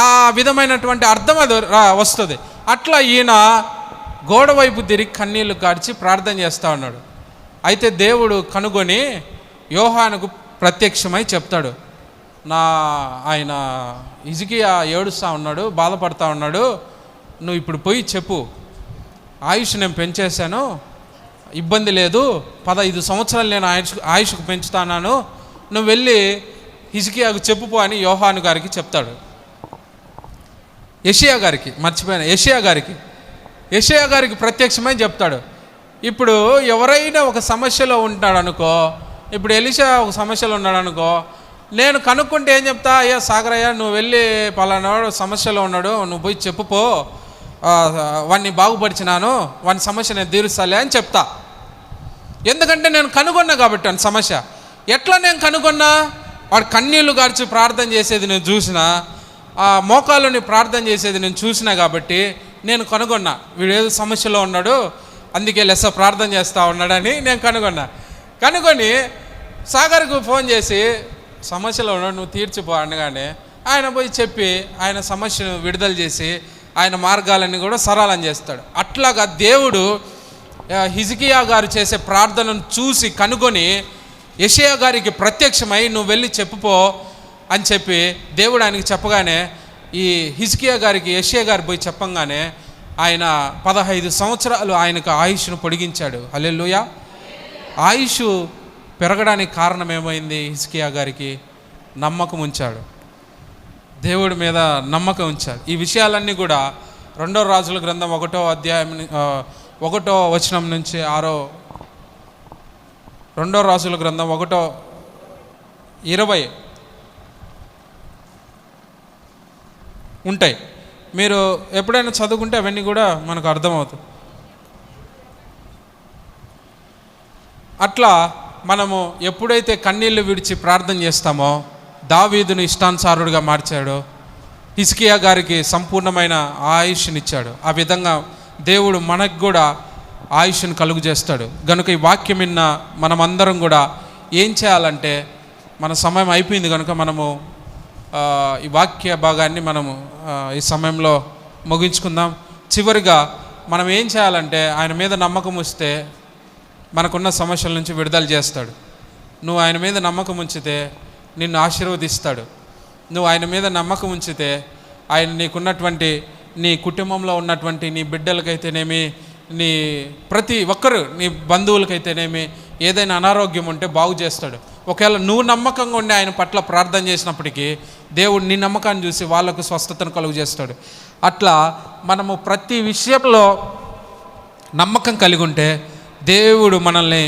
Speaker 1: ఆ విధమైనటువంటి అర్థం అది వస్తుంది. అట్లా ఈయన గోడ వైపు తిరిగి కన్నీళ్లు కార్చి ప్రార్థన చేస్తూ ఉన్నాడు. అయితే దేవుడు కనుగొని యోహానుకు ప్రత్యక్షమై చెప్తాడు, ఆయన హిజ్కియా ఏడుస్తూ ఉన్నాడు, బాధపడతా ఉన్నాడు, నువ్వు ఇప్పుడు పోయి చెప్పు, ఆయుష్ నేను పెంచేశాను, ఇబ్బంది లేదు, 15 సంవత్సరాలు నేను ఆయుష్కు పెంచుతాను, నువ్వు వెళ్ళి హిజ్కియాకు చెప్పుపో అని యోహాను గారికి చెప్తాడు. యెషయా గారికి, మర్చిపోయాను, యెషయా గారికి ప్రత్యక్షమై చెప్తాడు. ఇప్పుడు ఎవరైనా ఒక సమస్యలో ఉంటాడు అనుకో, ఇప్పుడు ఎలీషా ఒక సమస్యలో ఉన్నాడు అనుకో, నేను కనుక్కుంటే ఏం చెప్తా, అయ్యా సాగరయ్య నువ్వు వెళ్ళి పలానాడు సమస్యలో ఉన్నాడు, నువ్వు పోయి చెప్పుపో, వాడిని బాగుపరిచినాను, వాని సమస్య నేను తీరుస్తాలే అని చెప్తా. ఎందుకంటే నేను కనుగొన్నా కాబట్టి వాని సమస్య. ఎట్లా నేను కనుగొన్నా? వాడు కన్నీళ్లు గార్చి ప్రార్థన చేసేది నేను చూసిన, ఆ మోకాళ్ళని ప్రార్థన చేసేది నేను చూసినా కాబట్టి నేను కనుగొన్నా వీడు ఏదో సమస్యలో ఉన్నాడు, అందుకే లెస్స ప్రార్థన చేస్తూ ఉన్నాడని నేను కనుగొని సాగర్కు ఫోన్ చేసి సమస్యలో ఉన్నాడు నువ్వు తీర్చిపో అనగానే ఆయన పోయి చెప్పి ఆయన సమస్యను విడుదల చేసి ఆయన మార్గాలన్నీ కూడా సరళం చేస్తాడు. అట్లాగా దేవుడు హిజ్కియా గారు చేసే ప్రార్థనను చూసి కనుగొని యెషయా గారికి ప్రత్యక్షమై నువ్వు వెళ్ళి చెప్పుపో అని చెప్పి దేవుడు ఆయనకి చెప్పగానే ఈ హిజ్కియా గారికి యెషయా గారు పోయి చెప్పంగానే ఆయన 15 సంవత్సరాలు ఆయనకు ఆయుష్ను పొడిగించాడు. హల్లెలూయా. ఆయుష్ పెరగడానికి కారణం ఏమైంది? హిజ్కియా గారికి నమ్మకం ఉంచాడు, దేవుడి మీద నమ్మకం ఉంచాడు. ఈ విషయాలన్నీ కూడా 2 రాజుల గ్రంథం 1వ అధ్యాయం 1వ వచనం నుంచి 2 రాజుల గ్రంథం 1:20 ఉంటాయి. మీరు ఎప్పుడైనా చదువుకుంటే అవన్నీ కూడా మనకు అర్థమవుతుంది. అట్లా మనము ఎప్పుడైతే కన్నీళ్లు విడిచి ప్రార్థన చేస్తామో దావీదును ఇష్టానుసారుడిగా మార్చాడు, హిజ్కియా గారికి సంపూర్ణమైన ఆయుష్నిచ్చాడు. ఆ విధంగా దేవుడు మనకు కూడా ఆయుష్ను కలుగు చేస్తాడు. కనుక ఈ వాక్యం విన్న మనమందరం కూడా ఏం చేయాలంటే, మన సమయం అయిపోయింది కనుక మనము ఈ వాక్య భాగాన్ని మనము ఈ సమయంలో ముగించుకుందాం. చివరిగా మనం ఏం చేయాలంటే, ఆయన మీద నమ్మకం వస్తే మనకున్న సమస్యల నుంచి విడుదల చేస్తాడు. నువ్వు ఆయన మీద నమ్మకం ఉంచితే నిన్ను ఆశీర్వదిస్తాడు. నువ్వు ఆయన మీద నమ్మకం ఉంచితే ఆయన నీకున్నటువంటి, నీ కుటుంబంలో ఉన్నటువంటి నీ బిడ్డలకైతేనేమి, నీ ప్రతి ఒక్కరు, నీ బంధువులకైతేనేమి ఏదైనా అనారోగ్యం ఉంటే బాగు చేస్తాడు. ఒకవేళ నువ్వు నమ్మకంగా ఉండి ఆయన పట్ల ప్రార్థన చేసినప్పటికీ దేవుడు నీ నమ్మకాన్ని చూసి వాళ్ళకు స్వస్థతను కలుగు చేస్తాడు. అట్లా మనము ప్రతి విషయంలో నమ్మకం కలిగి ఉంటే దేవుడు మనల్ని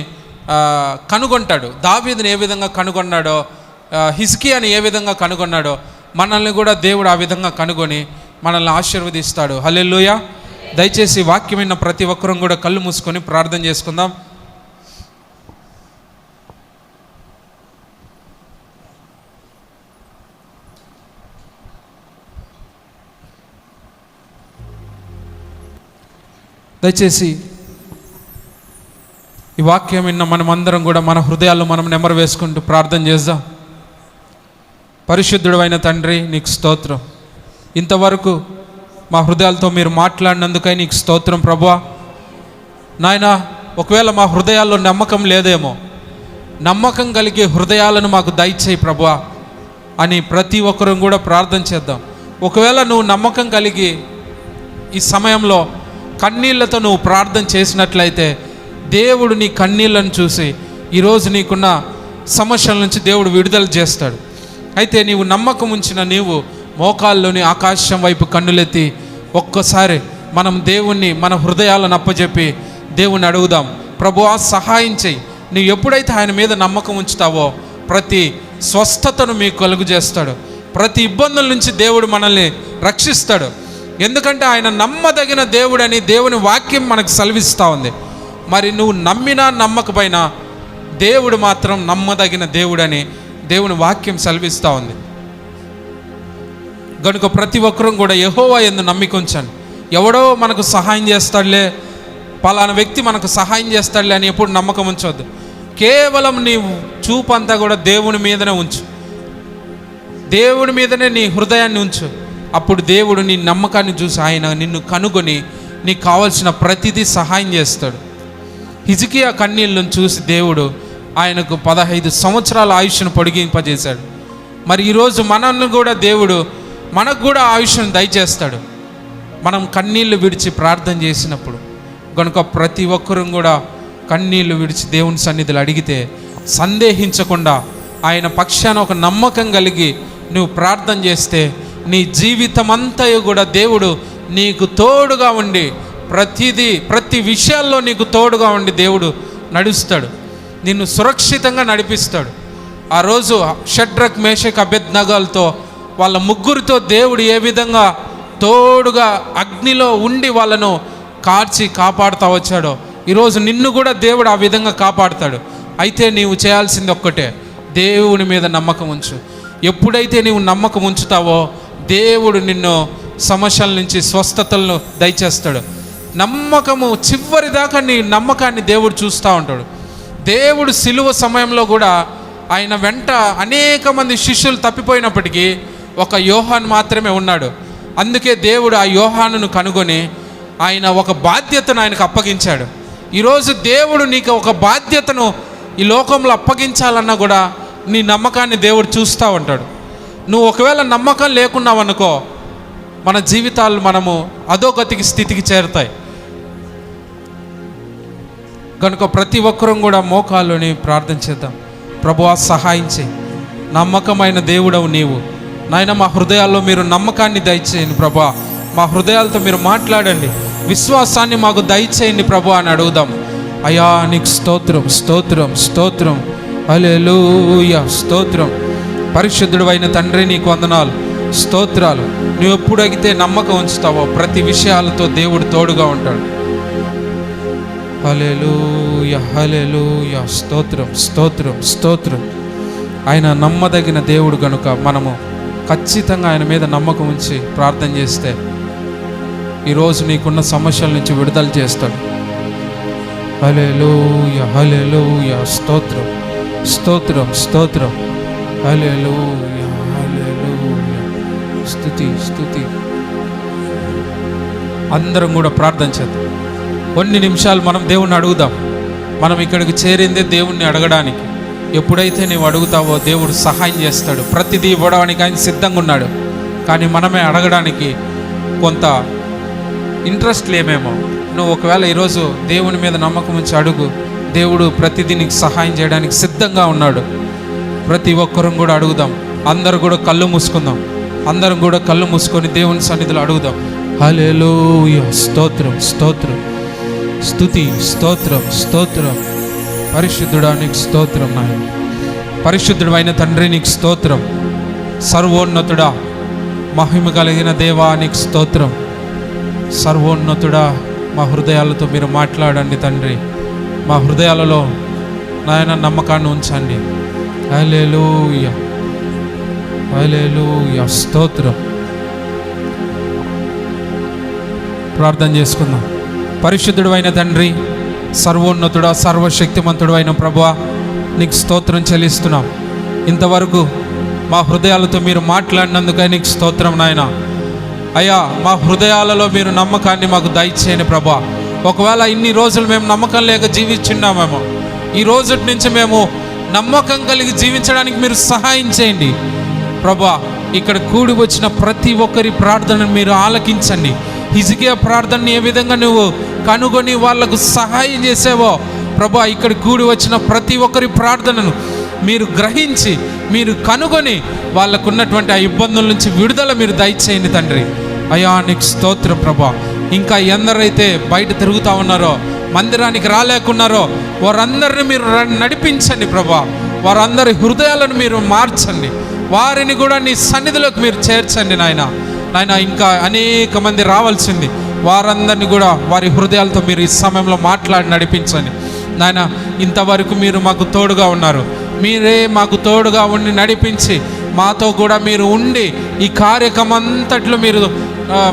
Speaker 1: కనుగొంటాడు. దావీదుని ఏ విధంగా కనుగొన్నాడో, హిజ్కియాని ఏ విధంగా కనుగొన్నాడో మనల్ని కూడా దేవుడు ఆ విధంగా కనుగొని మనల్ని ఆశీర్వదిస్తాడు. హల్లెలూయా. దయచేసి వాక్యం విన్న ప్రతి ఒక్కరూ కూడా కళ్ళు మూసుకొని ప్రార్థన చేసుకుందాం. దయచేసి ఈ వాక్యం విన్న మనమందరం కూడా మన హృదయాల్లో మనం నెమరు వేసుకుంటూ ప్రార్థన చేద్దాం. పరిశుద్ధుడు అయిన తండ్రి, నీకు స్తోత్రం. ఇంతవరకు మా హృదయాలతో మీరు మాట్లాడినందుకై నీకు స్తోత్రం ప్రభువా. నాయనా, ఒకవేళ మా హృదయాల్లో నమ్మకం లేదేమో, నమ్మకం కలిగే హృదయాలను మాకు దయచేయి ప్రభువా అని ప్రతి ఒక్కరూ కూడా ప్రార్థన చేద్దాం. ఒకవేళ నువ్వు నమ్మకం కలిగి ఈ సమయంలో కన్నీళ్లతో నువ్వు ప్రార్థన చేసినట్లయితే దేవుడు నీ కన్నీళ్లను చూసి ఈరోజు నీకున్న సమస్యల నుంచి దేవుడు విడుదల చేస్తాడు. అయితే నీవు నమ్మకం ఉంచిన నీవు మోకాల్లోని ఆకాశం వైపు కన్నులెత్తి ఒక్కసారి మనం దేవుణ్ణి మన హృదయాలను అప్పచెప్పి దేవుణ్ణి అడుగుదాం. ప్రభువా సహాయం చెయ్యి. నువ్వు ఎప్పుడైతే ఆయన మీద నమ్మకం ఉంచుతావో ప్రతి స్వస్థతను మీకు కలుగు చేస్తాడు. ప్రతి ఇబ్బందుల నుంచి దేవుడు మనల్ని రక్షిస్తాడు. ఎందుకంటే ఆయన నమ్మదగిన దేవుడని దేవుని వాక్యం మనకు సెలవిస్తూ ఉంది. మరి నువ్వు నమ్మినా నమ్మకపోయినా దేవుడు మాత్రం నమ్మదగిన దేవుడని దేవుని వాక్యం సెలవిస్తూ ఉంది. కనుక ప్రతి ఒక్కరూ కూడా యెహోవా యందు నమ్మిక ఉంచండి. ఎవడో మనకు సహాయం చేస్తాడులే, పలానా వ్యక్తి మనకు సహాయం చేస్తాడులే అని ఎప్పుడు నమ్మకం ఉంచవద్దు. కేవలం నీ చూపు అంతా కూడా దేవుని మీదనే ఉంచు, దేవుని మీదనే నీ హృదయాన్ని ఉంచు. అప్పుడు దేవుడు నీ నమ్మకాన్ని చూసి ఆయన నిన్ను కనుగొని నీకు కావాల్సిన ప్రతిదీ సహాయం చేస్తాడు. హిజ్కియా కన్నీళ్ళను చూసి దేవుడు ఆయనకు 15 సంవత్సరాల ఆయుష్ను పొడిగింపజేశాడు. మరి ఈరోజు మనల్ని కూడా దేవుడు మనకు కూడా ఆయుష్ను దయచేస్తాడు మనం కన్నీళ్లు విడిచి ప్రార్థన చేసినప్పుడు. కనుక ప్రతి ఒక్కరూ కూడా కన్నీళ్లు విడిచి దేవుని సన్నిధిలో అడిగితే, సందేహించకుండా ఆయన పక్షాన ఒక నమ్మకం కలిగి నువ్వు ప్రార్థన చేస్తే, నీ జీవితం అంతా కూడా దేవుడు నీకు తోడుగా ఉండి ప్రతి విషయాల్లో నీకు తోడుగా ఉండి దేవుడు నడుస్తాడు, నిన్ను సురక్షితంగా నడిపిస్తాడు. ఆ రోజు షడ్రక్, మేషక్, అబేద్నెగోలతో వాళ్ళ ముగ్గురితో దేవుడు ఏ విధంగా తోడుగా అగ్నిలో ఉండి వాళ్ళను కాపాడుతూ వచ్చాడో, ఈరోజు నిన్ను కూడా దేవుడు ఆ విధంగా కాపాడుతాడు. అయితే నీవు చేయాల్సింది ఒక్కటే, దేవుని మీద నమ్మకం ఉంచు. ఎప్పుడైతే నీవు నమ్మకం ఉంచుతావో దేవుడు నిన్ను సమస్యల నుంచి స్వస్థతలను దయచేస్తాడు. నమ్మకము చివరి దాకా నీ నమ్మకాన్ని దేవుడు చూస్తూ ఉంటాడు. దేవుడు సిలువ సమయంలో కూడా ఆయన వెంట అనేక మంది శిష్యులు తప్పిపోయినప్పటికీ ఒక యోహాను మాత్రమే ఉన్నాడు. అందుకే దేవుడు ఆ యోహానును కనుగొని ఆయన ఒక బాధ్యతను ఆయనకు అప్పగించాడు. ఈరోజు దేవుడు నీకు ఒక బాధ్యతను ఈ లోకంలో అప్పగించాలన్నా కూడా నీ నమ్మకాన్ని దేవుడు చూస్తూ ఉంటాడు. నువ్వు ఒకవేళ నమ్మకం లేకున్నావనుకో, మన జీవితాలు మనము అధోగతికి స్థితికి చేరుతాయి. కనుక ప్రతి ఒక్కరం కూడా మోకాళ్ళని ప్రార్థన చేద్దాం. ప్రభువా సహాయం చేయి, నమ్మకమైన దేవుడవు నీవు నాయన. మా హృదయాల్లో మీరు నమ్మకాన్ని దయచేయండి ప్రభువా, మా హృదయాలతో మీరు మాట్లాడండి, విశ్వాసాన్ని మాకు దయచేయండి ప్రభువా అని అడుగుదాం. అయ్యా నీకు స్తోత్రం, స్తోత్రం, స్తోత్రం, హల్లెలూయా, స్తోత్రం. పరిశుద్ధుడు అయిన తండ్రి నీకు వందనాలు, స్తోత్రాలు. నువ్వు ఎప్పుడు అడిగితే నమ్మకం ఉంచుతావో ప్రతి విషయాలతో దేవుడు తోడుగా ఉంటాడు. హల్లెలూయా, హల్లెలూయా, స్తోత్రం, స్తోత్రం, స్తోత్రం. ఆయన నమ్మదగిన దేవుడు కనుక మనము ఖచ్చితంగా ఆయన మీద నమ్మకం ఉంచి ప్రార్థన చేస్తే ఈరోజు నీకున్న సమస్యల నుంచి విడుదల చేస్తాడు. హల్లెలూయా, హల్లెలూయా, స్తోత్రం, స్తోత్రం, స్తోత్రం, హల్లెలూయా, హల్లెలూయా, స్తుతి, స్తుతి. అందరం కూడా ప్రార్థన చేద్దాం. కొన్ని నిమిషాలు మనం దేవుణ్ణి అడుగుదాం. మనం ఇక్కడికి చేరిందే దేవుణ్ణి అడగడానికి. ఎప్పుడైతే నీవు అడుగుతావో దేవుడు సహాయం చేస్తాడు. ప్రతిదీ ఇవ్వడానికి ఆయన సిద్ధంగా ఉన్నాడు. కానీ మనమే అడగడానికి కొంత ఇంట్రెస్ట్ లేమేమో. నువ్వు ఒకవేళ ఈరోజు దేవుని మీద నమ్మకం ఉంచి అడుగు, దేవుడు ప్రతిదీ నీకు సహాయం చేయడానికి సిద్ధంగా ఉన్నాడు. ప్రతి ఒక్కరం కూడా అడుగుదాం. అందరూ కూడా కళ్ళు మూసుకుందాం. అందరం కూడా కళ్ళు మూసుకొని దేవుని సన్నిధిలో అడుగుదాం. హల్లెలూయా, స్తోత్రం, స్తోత్రం, స్తుతి, స్తోత్రం, స్తోత్రం. పరిశుద్ధుడా నీకు స్తోత్రం నాయన. పరిశుద్ధుడు అయిన తండ్రి నీకు స్తోత్రం. సర్వోన్నతుడా, మహిమ కలిగిన దేవా నీకు స్తోత్రం. సర్వోన్నతుడా, మా హృదయాలతో మీరు మాట్లాడండి తండ్రి. మా హృదయాలలో నాయన నమ్మకాన్ని ఉంచండి. హల్లెలూయా, హల్లెలూయా, స్తోత్రం. ప్రార్థన చేసుకుందాం. పరిశుద్ధుడు అయిన తండ్రి, సర్వోన్నతుడా, సర్వశక్తిమంతుడు అయిన ప్రభువా నీకు స్తోత్రం చెల్లిస్తున్నాం. ఇంతవరకు మా హృదయాలతో మీరు మాట్లాడినందుకై నీకు స్తోత్రం నాయన. అయ్యా, మా హృదయాలలో మీరు నమ్మకాన్ని మాకు దయచేయండి ప్రభువా. ఒకవేళ ఇన్ని రోజులు మేము నమ్మకం లేక జీవించున్నామేమో, ఈ రోజు నుంచి మేము నమ్మకం కలిగి జీవించడానికి మీరు సహాయం చేయండి ప్రభువా. ఇక్కడ కూడి వచ్చిన ప్రతి ఒక్కరి ప్రార్థనను మీరు ఆలకించండి. హిజ్కియా ప్రార్థనని ఏ విధంగా నువ్వు కనుగొని వాళ్లకు సహాయం చేసావో ప్రభువా, ఇక్కడ కూడి వచ్చిన ప్రతి ఒక్కరి ప్రార్థనను మీరు గ్రహించి మీరు కనుగొని వాళ్ళకు ఉన్నటువంటి ఆ ఇబ్బందుల నుంచి విడుదల మీరు దయచేయండి తండ్రి. అయ్యా నీకు స్తోత్రం ప్రభువా. ఇంకా ఎందరైతే బయట తిరుగుతూ ఉన్నారో, మందిరానికి రాలేకున్నారో వారందరిని మీరు నడిపించండి ప్రభువా. వారందరి హృదయాలను మీరు మార్చండి. వారిని కూడా నీ సన్నిధిలోకి మీరు చేర్చండి నాయన. ఇంకా అనేక మంది రావాల్సింది, వారందరినీ కూడా వారి హృదయాలతో మీరు ఈ సమయంలో మాట్లాడి నడిపించండి నాయన. ఇంతవరకు మీరు మాకు తోడుగా ఉన్నారు. మీరే మాకు తోడుగా ఉండి నడిపించి మాతో కూడా మీరు ఉండి ఈ కార్యక్రమం అంతట్లో మీరు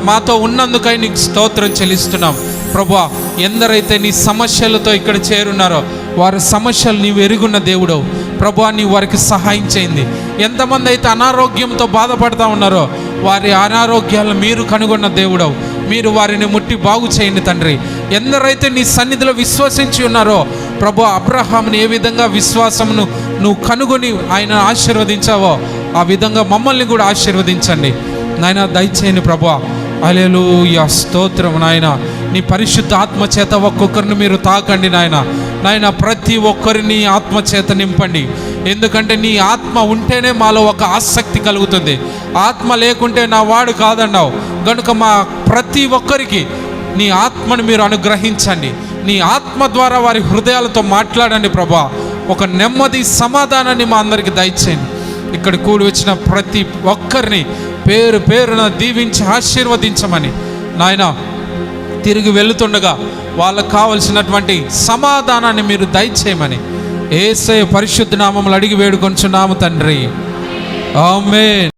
Speaker 1: మాతో ఉన్నందుకై నీకు స్తోత్రం చెల్లిస్తున్నాం ప్రభువా. ఎందరైతే నీ సమస్యలతో ఇక్కడ చేరున్నారో వారి సమస్యలు నీవు ఎరుగున్న దేవుడవు ప్రభువా. నీ వారికి సహాయం చేయండి. ఎంతమంది అయితే అనారోగ్యంతో బాధపడుతూ ఉన్నారో వారి అనారోగ్యాలను మీరు కనుగొన్న దేవుడవు. మీరు వారిని ముట్టి బాగు చేయండి తండ్రి. ఎందరైతే నీ సన్నిధిలో విశ్వసించి ఉన్నారో ప్రభువా, అబ్రహాముని ఏ విధంగా విశ్వాసమును నువ్వు కనుగొని ఆయన ఆశీర్వదించావో ఆ విధంగా మమ్మల్ని కూడా ఆశీర్వదించండి నాయన. దయచేయండి ప్రభువా. హల్లెలూయా, స్తోత్రం నాయన. నీ పరిశుద్ధ ఆత్మ చేత ఒక్కొక్కరిని మీరు తాకండి నాయన. నాయన ప్రతి ఒక్కరిని ఆత్మ చేత నింపండి. ఎందుకంటే నీ ఆత్మ ఉంటేనే మాలో ఒక ఆసక్తి కలుగుతుంది. ఆత్మ లేకుంటే నా వాడు కాదన్నావు కనుక మా ప్రతి ఒక్కరికి నీ ఆత్మను మీరు అనుగ్రహించండి. నీ ఆత్మ ద్వారా వారి హృదయాలతో మాట్లాడండి ప్రభా. ఒక నెమ్మది సమాధానాన్ని మా అందరికి దయచేయండి. ఇక్కడ కూడి వచ్చిన ప్రతి ఒక్కరిని పేరు పేరున దీవించి ఆశీర్వదించమని నాయన, తిరిగి వెళుతుండగా వాళ్ళకు కావలసినటువంటి సమాధానాన్ని మీరు దయచేయమని యేసయ్య పరిశుద్ధ నామములో అడిగి వేడుకొంచున్నాము తండ్రి. ఆమేన్.